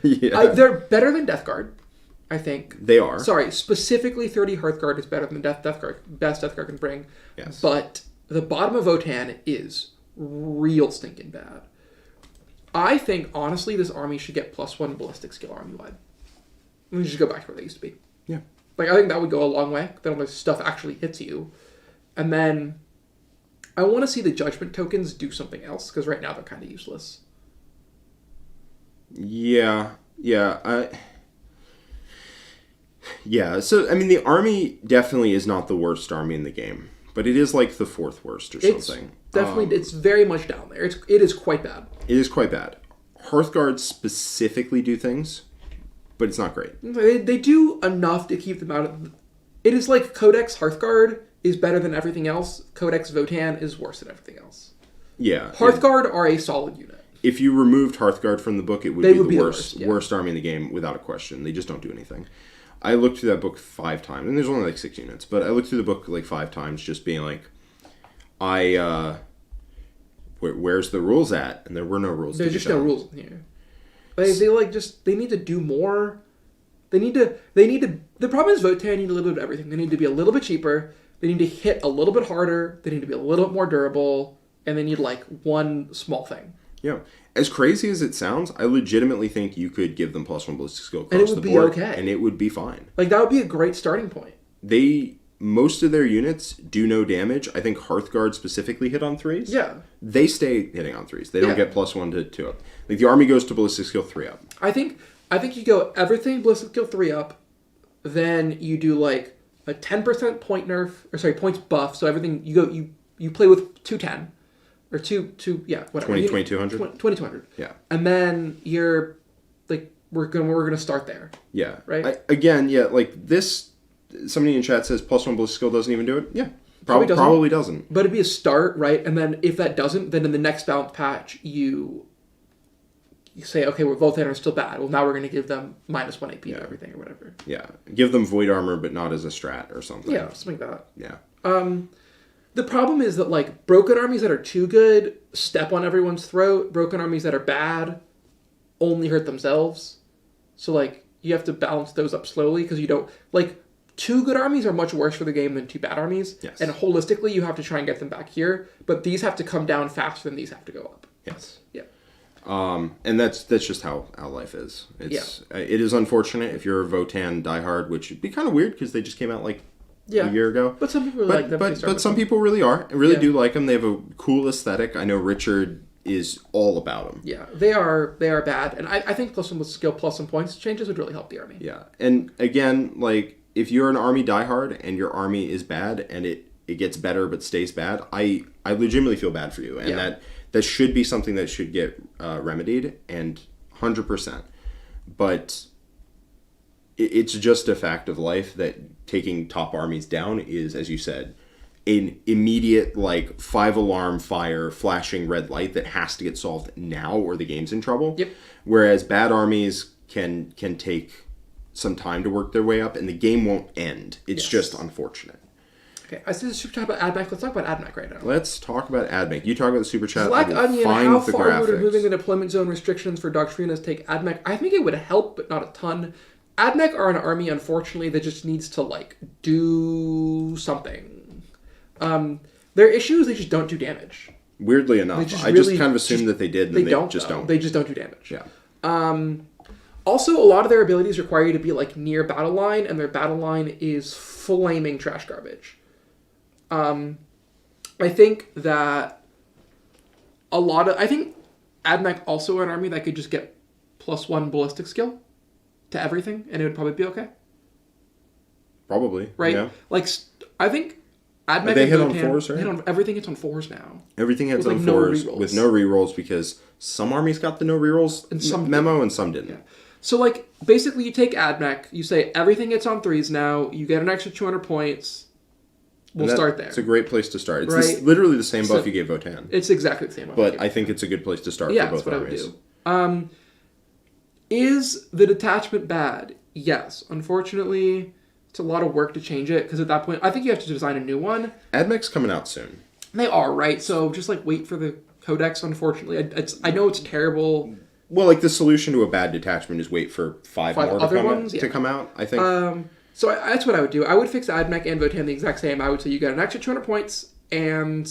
Yeah. They're better than Death Guard, I think. They are. Sorry, specifically 30 Hearthguard is better than Death Guard. Best Death Guard can bring. Yes. But the bottom of Votann is real stinking bad. I think, honestly, this army should get +1 ballistic skill army-wide. Let me just go back to where they used to be. Yeah. Like, I think that would go a long way. Then all this stuff actually hits you. And then I want to see the judgment tokens do something else, because right now they're kind of useless. Yeah. So, I mean, the army definitely is not the worst army in the game, but it is like the 4th worst or something. Definitely, it's very much down there. It is quite bad. It is quite bad. Hearthguards specifically do things, but it's not great. They do enough to keep them out of... It is like Codex Hearthguard is better than everything else. Codex Votann is worse than everything else. Yeah. Hearthguard are a solid unit. If you removed Hearthguard from the book, it would be the worst army in the game, without a question. They just don't do anything. I looked through that book 5 times, and there's only like 6 units, but I looked through the book like 5 times, just being like, where's the rules at? And there were no rules. There's just no rules in here. They need to do more. They need to. The problem is Votann need a little bit of everything. They need to be a little bit cheaper. They need to hit a little bit harder. They need to be a little bit more durable, and they need like one small thing. Yeah. As crazy as it sounds, I legitimately think you could give them +1 ballistic skill across the board, and it would be fine. Like, that would be a great starting point. Most of their units do no damage. I think Hearthguard specifically hit on 3s. Yeah. They stay hitting on 3s. They don't get +1 to 2 up. Like, the army goes to ballistic skill 3 up. I think you go everything ballistic skill 3 up, then you do like a 10% points buff. So everything you play with 210 or whatever. 2200. 2200. Yeah. And then you're like we're gonna start there. Yeah. Right. Like this. Somebody in chat says +1 ballistic skill doesn't even do it. Yeah. Probably doesn't. But it'd be a start, right? And then if that doesn't, then in the next balance patch you say, okay, we're Votann are still bad. Well, now we're going to give them -1 AP to everything or whatever. Yeah. Give them void armor, but not as a strat or something. Yeah, something like that. Yeah. The problem is that, like, broken armies that are too good step on everyone's throat. Broken armies that are bad only hurt themselves. So, like, you have to balance those up slowly because you don't... Like, 2 good armies are much worse for the game than 2 bad armies. Yes. And holistically, you have to try and get them back here. But these have to come down faster than these have to go up. Yes. Yeah. And that's just how life is. It is unfortunate if you're a Votann diehard, which would be kind of weird because they just came out like a year ago. But some people really like them. But some people really are. Really do like them. They have a cool aesthetic. I know Richard is all about them. Yeah, they are bad. And I think +1 with skill plus some points changes would really help the army. Yeah. And again, like, if you're an army diehard and your army is bad and it gets better but stays bad, I legitimately feel bad for you. And that should be something that should get remedied. And 100%. But it's just a fact of life that taking top armies down is, as you said, an immediate, like, 5-alarm fire, flashing red light that has to get solved now or the game's in trouble. Yep. Whereas bad armies can take some time to work their way up, and the game won't end. It's just unfortunate. Okay, I see the super chat about AdMech. Let's talk about AdMech right now. Let's talk about AdMech. You talk about the super chat. Black Onion, how far graphics. would removing the deployment zone restrictions for Doctrinas take AdMech? I think it would help, but not a ton. AdMech are an army, unfortunately, that just needs to, like, do something. Their issue is they just don't do damage. Weirdly enough. I just kind of assumed that they did, and they just don't. They just don't do damage. Yeah. Also, a lot of their abilities require you to be, like, near battle line, and their battle line is flaming trash garbage. I think that I think AdMech also an army that could just get +1 ballistic skill to everything, and it would probably be okay. Probably. Right? Yeah. Like, I think AdMech they and hit on Votann 4s, right? everything hits on 4s now. Everything hits on like 4s with no rerolls because some armies got the no rerolls and some memo and some didn't. Yeah. So, like, basically you take AdMech, you say everything hits on 3s now, you get an extra 200 points. We'll start there. It's a great place to start. It's right? literally the same buff you gave Votann. It's exactly the same buff. But I think it's a good place to start for both armies. That's what I would do. Is the detachment bad? Yes. Unfortunately, it's a lot of work to change it, because at that point, I think you have to design a new one. AdMech's coming out soon. They are, right? So just, like, wait for the codex, unfortunately. I know it's terrible. Well, like, the solution to a bad detachment is wait for 5 more to come out, I think. So that's what I would do. I would fix AdMech and Votann the exact same. I would say you get an extra 200 points, and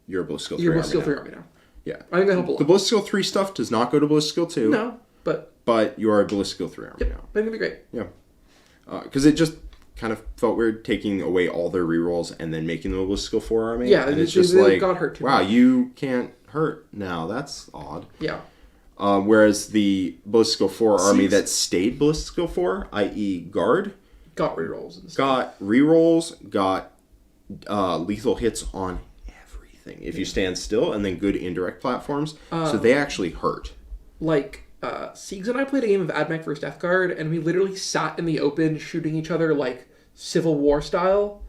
you're a Ballistic Skill 3 army now. Yeah. I think that help a lot. The Ballistic Skill 3 stuff does not go to Ballistic Skill 2. No, but you are a Ballistic Skill 3 army now. I think it'd be great. Yeah. Because it just kind of felt weird taking away all their rerolls and then making them a Ballistic Skill 4 army. Yeah, and it's just like, got hurt too wow, much. you can't hurt now. That's odd. Yeah. Whereas the Ballistic Skill 4 army that stayed Ballistic Skill 4, i.e. Guard, got rerolls and stuff. Got rerolls, got lethal hits on everything if you stand still, and then good indirect platforms. So they actually hurt. Like, Siegs and I played a game of AdMech vs. Death Guard, and we literally sat in the open shooting each other like Civil War style,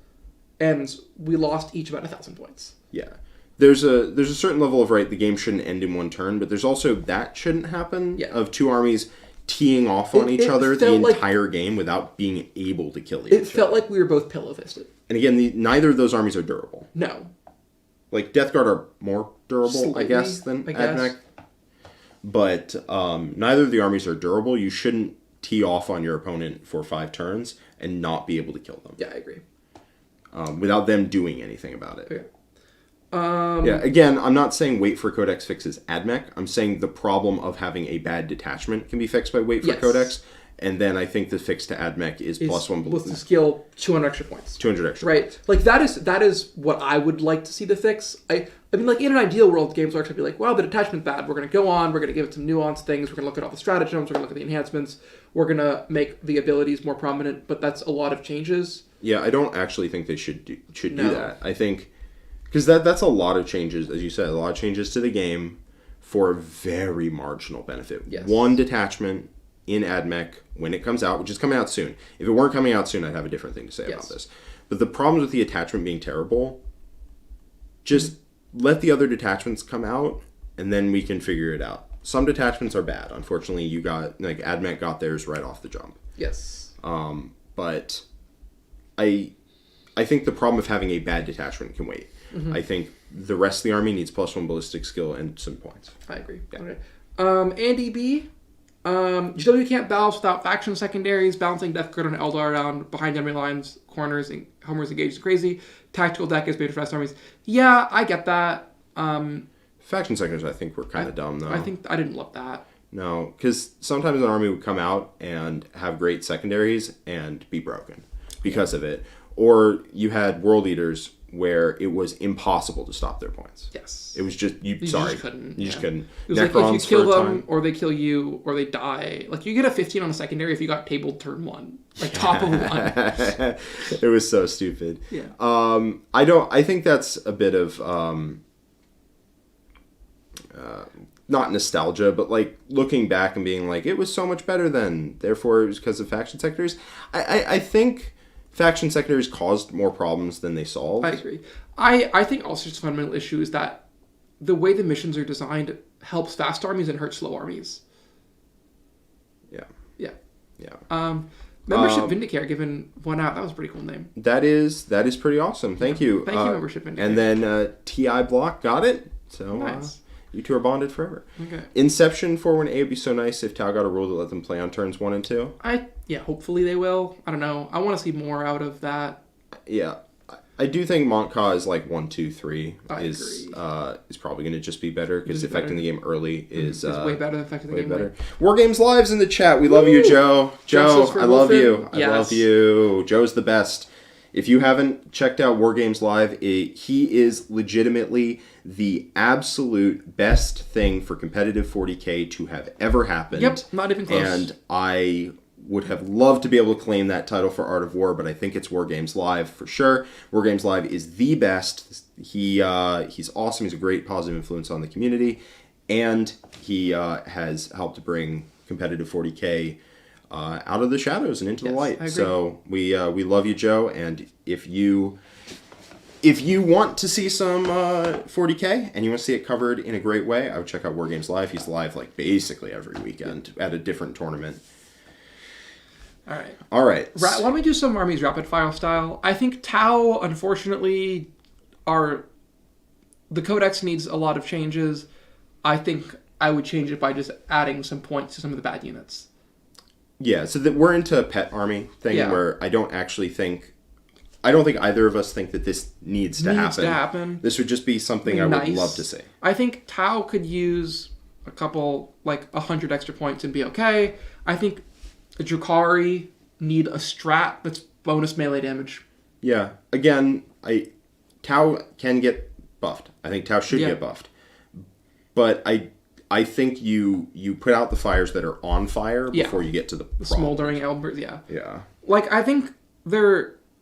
and we lost each about 1,000 points. Yeah. There's a certain level of, right, the game shouldn't end in one turn, but there's also that shouldn't happen of two armies teeing off on each other the entire game without being able to kill each other. It felt like we were both pillow-fisted. And again, neither of those armies are durable. No. Like, Death Guard are more durable, Slightly, I guess, than AdMech. But neither of the armies are durable. You shouldn't tee off on your opponent for 5 turns and not be able to kill them. Yeah, I agree. Without them doing anything about it. Okay. Yeah, again, I'm not saying wait for Codex fixes AdMech. I'm saying the problem of having a bad detachment can be fixed by wait for Codex. And then I think the fix to AdMech is +1 with the skill 200 extra points. 200 extra points. Like, that is what I would like to see the fix. I mean, like, in an ideal world, Games Workshop would be like, well, the detachment's bad. We're going to go on. We're going to give it some nuanced things. We're going to look at all the stratagems. We're going to look at the enhancements. We're going to make the abilities more prominent. But that's a lot of changes. Yeah, I don't actually think they should do that. I think... Because that's a lot of changes, as you said, a lot of changes to the game for very marginal benefit. Yes. One detachment in AdMech when it comes out, which is coming out soon. If it weren't coming out soon, I'd have a different thing to say about this. But the problems with the attachment being terrible, just let the other detachments come out, and then we can figure it out. Some detachments are bad. Unfortunately, AdMech got theirs right off the jump. Yes. But I think the problem of having a bad detachment can wait. Mm-hmm. I think the rest of the army needs +1 ballistic skill and some points. I agree. Yeah. Okay. Andy B. GW can't balance without faction secondaries. Balancing Death Guard and Eldar around behind enemy lines, corners, and homers engaged is crazy. Tactical deck is made for fast armies. Yeah, I get that. Faction secondaries, I think, were kind of dumb, though. I think I didn't love that. No, because sometimes an army would come out and have great secondaries and be broken because of it. Or you had World Eaters where it was impossible to stop their points. Yes. It was just, you just couldn't. You just couldn't. It was like if you kill them, or they kill you, or they die. Like, you get a 15 on a secondary if you got tabled turn 1. Like, top of 1. It was so stupid. Yeah. I think that's a bit of, not nostalgia, but like looking back and being like, it was so much better then, therefore it was because of faction secretaries. I think faction secretaries caused more problems than they solved. I agree. I think also just a fundamental issue is that the way the missions are designed helps fast armies and hurts slow armies. Yeah. Yeah. Yeah. Membership Vindicare given one out. That was a pretty cool name. That is pretty awesome. Thank you. Thank you, Membership Vindicare. And then TI Block got it. So Nice. you two are bonded forever. Okay. Inception 4-1A would be so nice if Tau got a rule to let them play on turns 1 and 2. Hopefully they will. I don't know. I want to see more out of that. Yeah. I do think Montka is like 1, 2, 3 is probably going to just be better because affecting the game early is way better than affecting the game better. late. War Games Live's in the chat. We love you, Joe. Joe, I love you. I love you. Joe's the best. If you haven't checked out War Games Live, he is legitimately the absolute best thing for competitive 40k to have ever happened. Yep, not even close. And I would have loved to be able to claim that title for Art of War, but I think it's War Games Live for sure. War Games Live is the best. He's awesome. He's a great positive influence on the community, and he has helped to bring competitive 40k out of the shadows and into the light. So we love you, Joe. And if you want to see some 40k and you want to see it covered in a great way, I would check out War Games Live. He's live like basically every weekend at a different tournament. All right. Why don't we do some armies rapid fire style? I think Tau, unfortunately, the codex needs a lot of changes. I think I would change it by just adding some points to some of the bad units. Yeah, so that we're into a pet army thing where I don't think either of us think that this needs to happen. This would just be something I would love to see. I think Tau could use a couple, like 100 extra points and be okay. I think the Drukhari need a strat that's bonus melee damage. Yeah. Again, Tau can get buffed. I think Tau should get buffed. But I think you put out the fires that are on fire before you get to the smoldering Elbers, Yeah. Like, I think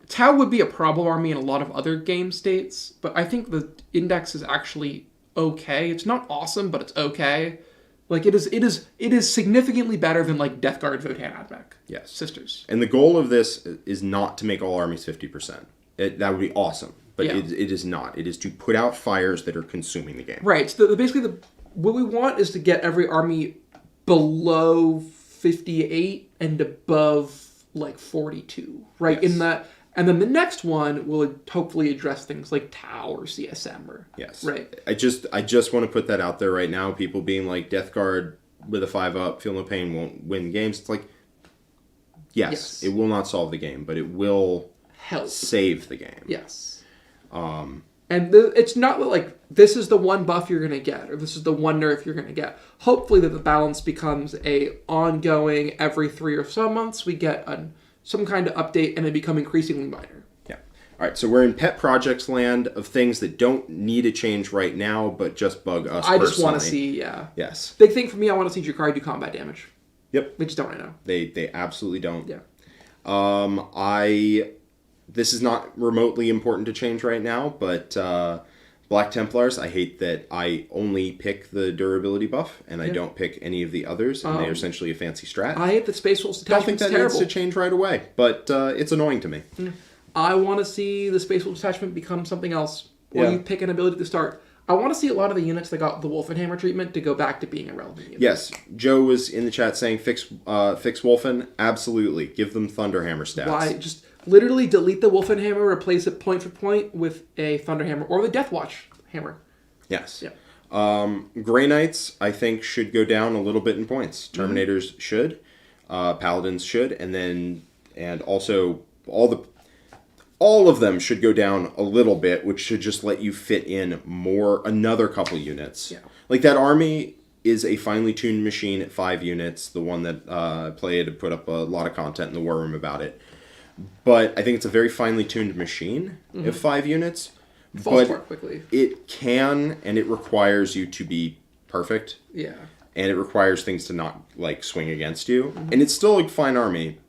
Tau would be a problem army in a lot of other game states, but I think the index is actually okay. It's not awesome, but it's okay. Like, it is significantly better than, like, Death Guard Votann Admech. Yes. Sisters. And the goal of this is not to make all armies 50%. That would be awesome. But it is not. It is to put out fires that are consuming the game. Right. So basically, what we want is to get every army below 58 and above, like, 42. Right? Yes. In that... And then the next one will hopefully address things like Tau or CSM or... Yes. Right. I just want to put that out there right now. People being like, Death Guard with a 5-up, Feel No Pain won't win games. It's like, yes, it will not solve the game, but it will help save the game. Yes. It's not like, this is the one buff you're going to get, or this is the one nerf you're going to get. Hopefully that the balance becomes a ongoing, every 3 or so months, we get some kind of update, and they become increasingly minor. Yeah. All right, so we're in pet projects land of things that don't need a change right now, but just bug us personally. I just want to see, Yes. Big thing for me, I want to see Drukhari do combat damage. Yep. They just don't right now. They absolutely don't. Yeah. This is not remotely important to change right now, but Black Templars, I hate that I only pick the durability buff, and I don't pick any of the others, and they're essentially a fancy strat. I hate that Space Wolf's attachment's terrible. I don't think that terrible. needs to change right away, but it's annoying to me. I want to see the Space Wolf attachment become something else, where you pick an ability to start. I want to see a lot of the units that got the Wolfenhammer treatment to go back to being a relevant unit. Yes, Joe was in the chat saying fix Wolfen. Absolutely, give them Thunderhammer stats. Why? Just literally delete the Wolfenhammer, replace it point for point with a Thunderhammer or the Deathwatch hammer. Yes. Yeah. Grey Knights, I think, should go down a little bit in points. Terminators should, Paladins should, and also all of them should go down a little bit, which should just let you fit in another couple units. Yeah. Like, that army is a finely tuned machine at 5 units, the one that I played, put up a lot of content in the War Room about it. But I think it's a very finely tuned machine at 5 units. Falls but apart quickly. It can, and it requires you to be perfect. Yeah. And it requires things to not, like, swing against you. And it's still a fine army,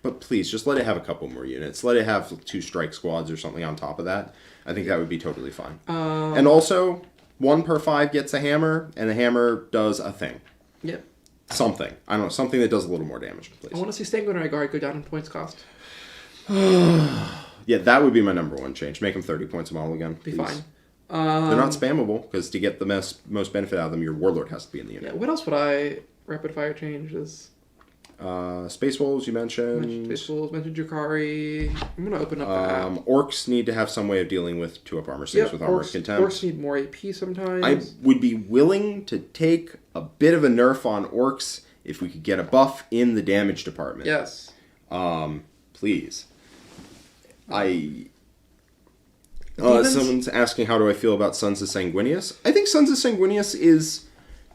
but please, just let it have a couple more units. Let it have 2 strike squads or something on top of that. I think that would be totally fine. And also, 1 per 5 gets a hammer, and the hammer does a thing. Yep. Something. I don't know. Something that does a little more damage, please. I want to see Sanguinary Guard go down in points cost. Yeah, that would be my number one change. Make them 30 points a model again. Be please. fine. They're not spammable, because to get the most benefit out of them, your Warlord has to be in the unit. Yeah, what else would I rapid fire change? Space Wolves, you mentioned. Space Wolves, mentioned Drukhari. I'm going to open up the app. Orcs need to have some way of dealing with 2-up armor saves with Armor of Contempt. Orcs need more AP sometimes. I would be willing to take a bit of a nerf on Orcs if we could get a buff in the damage department. Yes. Please. Someone's asking, how do I feel about Sons of Sanguinius? I think Sons of Sanguinius is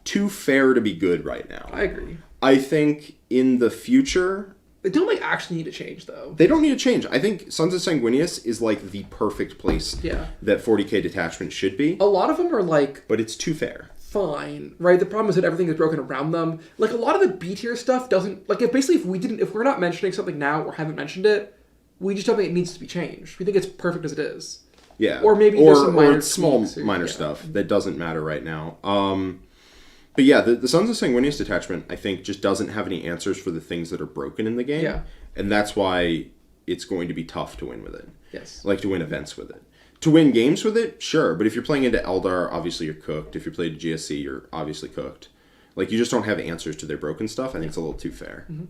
too fair to be good right now. I agree. I think in the future... They don't actually need to change, though. They don't need to change. I think Sons of Sanguinius is the perfect place that 40k detachment should be. A lot of them are But it's too fair. Fine, right? The problem is that everything is broken around them. A lot of the B tier stuff doesn't... if we're not mentioning something now or haven't mentioned it, we just don't think it needs to be changed. We think it's perfect as it is. Yeah. Or maybe there's some minor small minor stuff that doesn't matter right now. But yeah, the Sons of Sanguinius detachment, I think, just doesn't have any answers for the things that are broken in the game. Yeah. And that's why it's going to be tough to win with it. Yes. To win events with it. To win games with it, sure. But if you're playing into Eldar, obviously you're cooked. If you're playing GSC, you're obviously cooked. You just don't have answers to their broken stuff. I think it's a little too fair. Mm-hmm.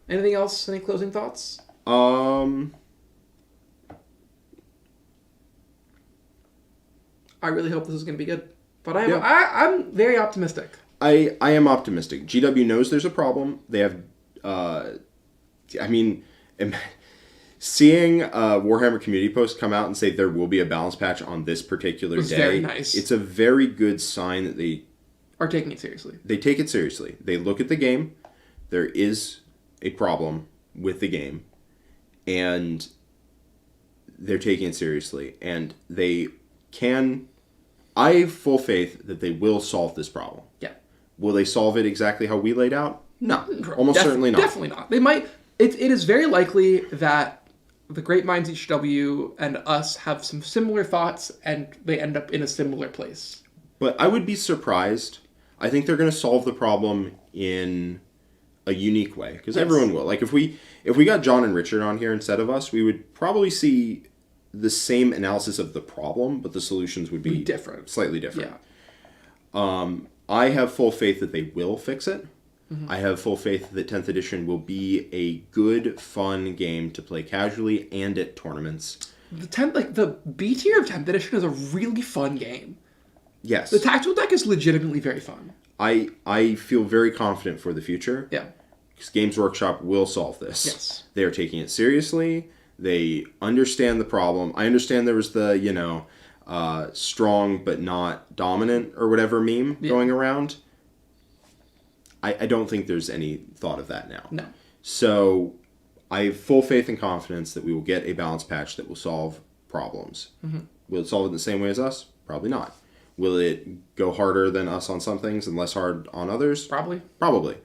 Anything else? Any closing thoughts? I really hope this is going to be good. But I'm very optimistic. I am optimistic. GW knows there's a problem. They have... seeing a Warhammer community post come out and say there will be a balance patch on this particular day... Very nice. It's a very good sign that they... are taking it seriously. They take it seriously. They look at the game. There is a problem with the game. And they're taking it seriously. And they can... I have full faith that they will solve this problem. Yeah. Will they solve it exactly how we laid out? No. Almost certainly not. Definitely not. They might... It is very likely that the great minds at HW and us have some similar thoughts and they end up in a similar place. But I would be surprised. I think they're going to solve the problem in a unique way. Because everyone will. If we got John and Richard on here instead of us, we would probably see the same analysis of the problem, but the solutions would be different. Slightly different. Yeah. I have full faith that they will fix it. Mm-hmm. I have full faith that 10th edition will be a good, fun game to play casually and at tournaments. The B tier of 10th edition is a really fun game. Yes. The tactical deck is legitimately very fun. I feel very confident for the future. Yeah. Because Games Workshop will solve this. Yes. They are taking it seriously. They understand the problem. I understand there was the, strong but not dominant or whatever meme going around. I don't think there's any thought of that now. No. So I have full faith and confidence that we will get a balance patch that will solve problems. Mm-hmm. Will it solve it the same way as us? Probably not. Will it go harder than us on some things and less hard on others? Probably. Probably.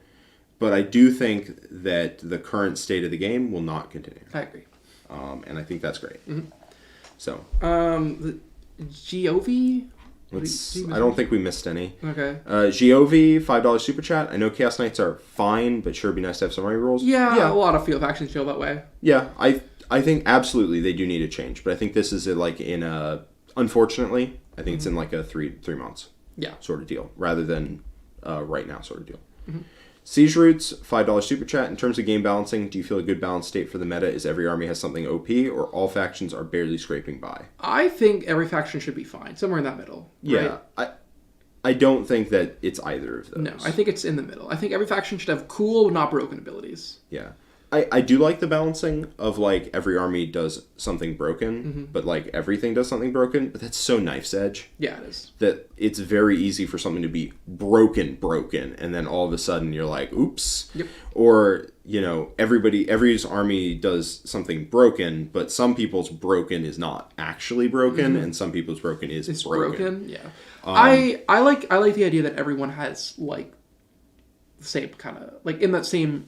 But I do think that the current state of the game will not continue. I agree. And I think that's great. Mm-hmm. So. The GOV? I don't think we missed any. Okay. GOV, $5 super chat. I know Chaos Knights are fine, but sure, it'd be nice to have some army rules. Yeah, a lot of field factions feel that way. Yeah, I think absolutely they do need a change, but I think this is unfortunately, I think it's in a 3 months sort of deal, rather than right now sort of deal. Mm-hmm. Siege Roots, $5 super chat. In terms of game balancing, do you feel a good balanced state for the meta is every army has something OP, or all factions are barely scraping by? I think every faction should be fine, somewhere in that middle. Yeah, right? I don't think that it's either of those. No, I think it's in the middle. I think every faction should have cool, not broken abilities. Yeah. I do like the balancing of every army does something broken, but everything does something broken. But that's so knife's edge. Yeah, it is. That it's very easy for something to be broken, and then all of a sudden you're like, oops. Yep. Or, every army does something broken, but some people's broken is not actually broken, and some people's broken is broken. Yeah. I like the idea that everyone has the same kind of in that same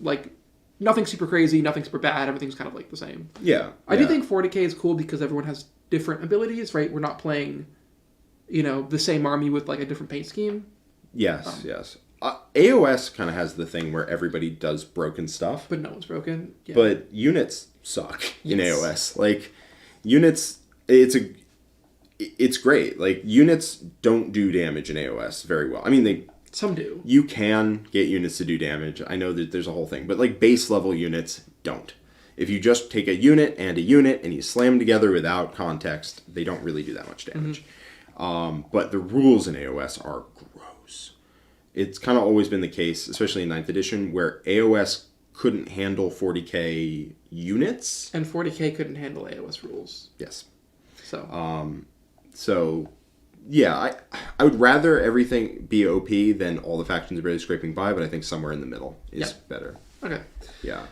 nothing super crazy, nothing super bad. Everything's kind of the same. Yeah. I do think 40k is cool because everyone has different abilities, right? We're not playing the same army with like a different paint scheme. Yes, yes. AOS kind of has the thing where everybody does broken stuff. But no one's broken. Yeah. But units suck in AOS. Like, units, it's great. Like, units don't do damage in AOS very well. I mean, some do. You can get units to do damage. I know that there's a whole thing. But, like, base level units don't. If you just take a unit and you slam them together without context, they don't really do that much damage. But the rules in AOS are gross. It's kind of always been the case, especially in 9th edition, where AOS couldn't handle 40k units. And 40k couldn't handle AOS rules. Yes. So, yeah, I would rather everything be OP than all the factions barely scraping by, but I think somewhere in the middle is better. Okay. Yeah.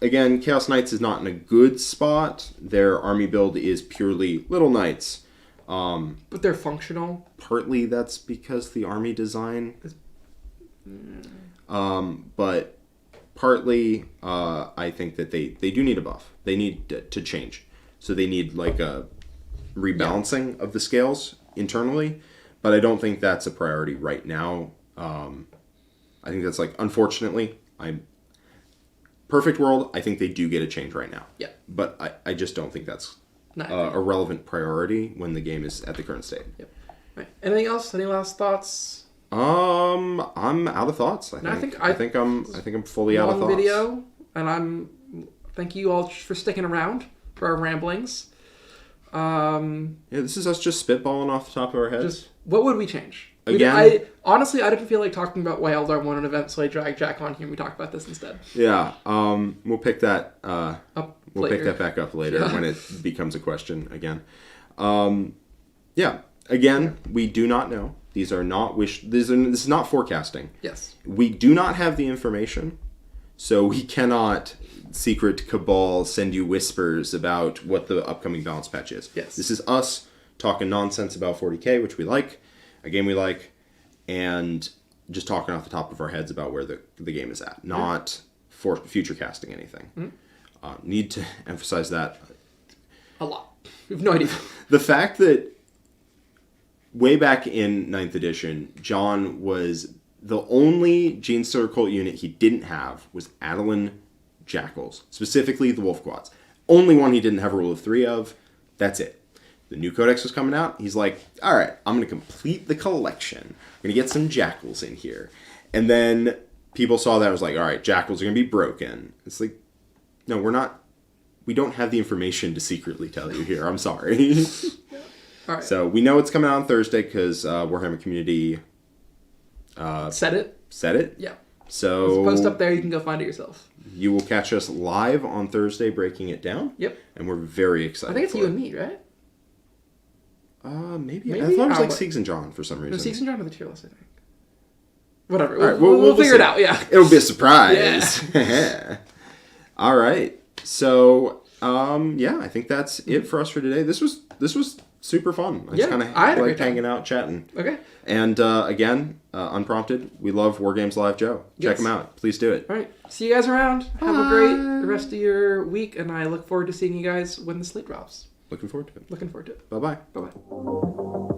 Again, Chaos Knights is not in a good spot. Their army build is purely Little Knights. But they're functional. Partly that's because the army design. But partly I think that they do need a buff. They need to change. So they need like a rebalancing of the scales internally. But I don't think that's a priority right now. I think that's like, unfortunately, perfect world, I think they do get a change right now. Yeah. But I just don't think that's a relevant priority when the game is at the current state. Yep. Right. Anything else? Any last thoughts? I'm out of thoughts. I think I'm fully out of thoughts. Long video, and thank you all for sticking around for our ramblings. This is us just spitballing off the top of our heads. What would we change? Again, honestly, I didn't feel like talking about why Eldar won an event, so I dragged Jack on here and we talked about this instead. Yeah, we'll pick that pick that back up later when it becomes a question again. Again, we do not know. This is not forecasting. Yes. We do not have the information, so we cannot secret cabal send you whispers about what the upcoming balance patch is. Yes. This is us talking nonsense about 40k, which we like, a game we like, and just talking off the top of our heads about where the game is at, not for future casting anything. Mm-hmm. Need to emphasize that a lot. We have no idea. The fact that way back in 9th edition, John was the only Genestealer Cult unit he didn't have was Adelan Jackals, specifically the Wolf Quads. Only one he didn't have a rule of 3 of. That's it. The new codex was coming out. He's like, all right, I'm going to complete the collection. I'm going to get some Jackals in here. And then people saw that and was like, all right, Jackals are going to be broken. It's like, no, we're not. We don't have the information to secretly tell you here. I'm sorry. All right. So we know it's coming out on Thursday because Warhammer Community Set it? Yeah. So there's a post up there. You can go find it yourself. You will catch us live on Thursday breaking it down. Yep. And we're very excited. I think it's you and me, right? Maybe. I thought it was like Siegs and John for some reason. No, Siegs and John are the tier list, I think. Whatever. All right, we'll figure it out. Yeah. It'll be a surprise. Yeah. All right. So, I think that's it for us for today. This was super fun. I just kind of like hanging out, chatting. Okay. And again, unprompted, we love War Games Live Joe. Check them out. Please do it. All right. See you guys around. Bye. Have a great rest of your week, and I look forward to seeing you guys when the slate drops. Looking forward to it. Looking forward to it. Bye-bye. Bye-bye.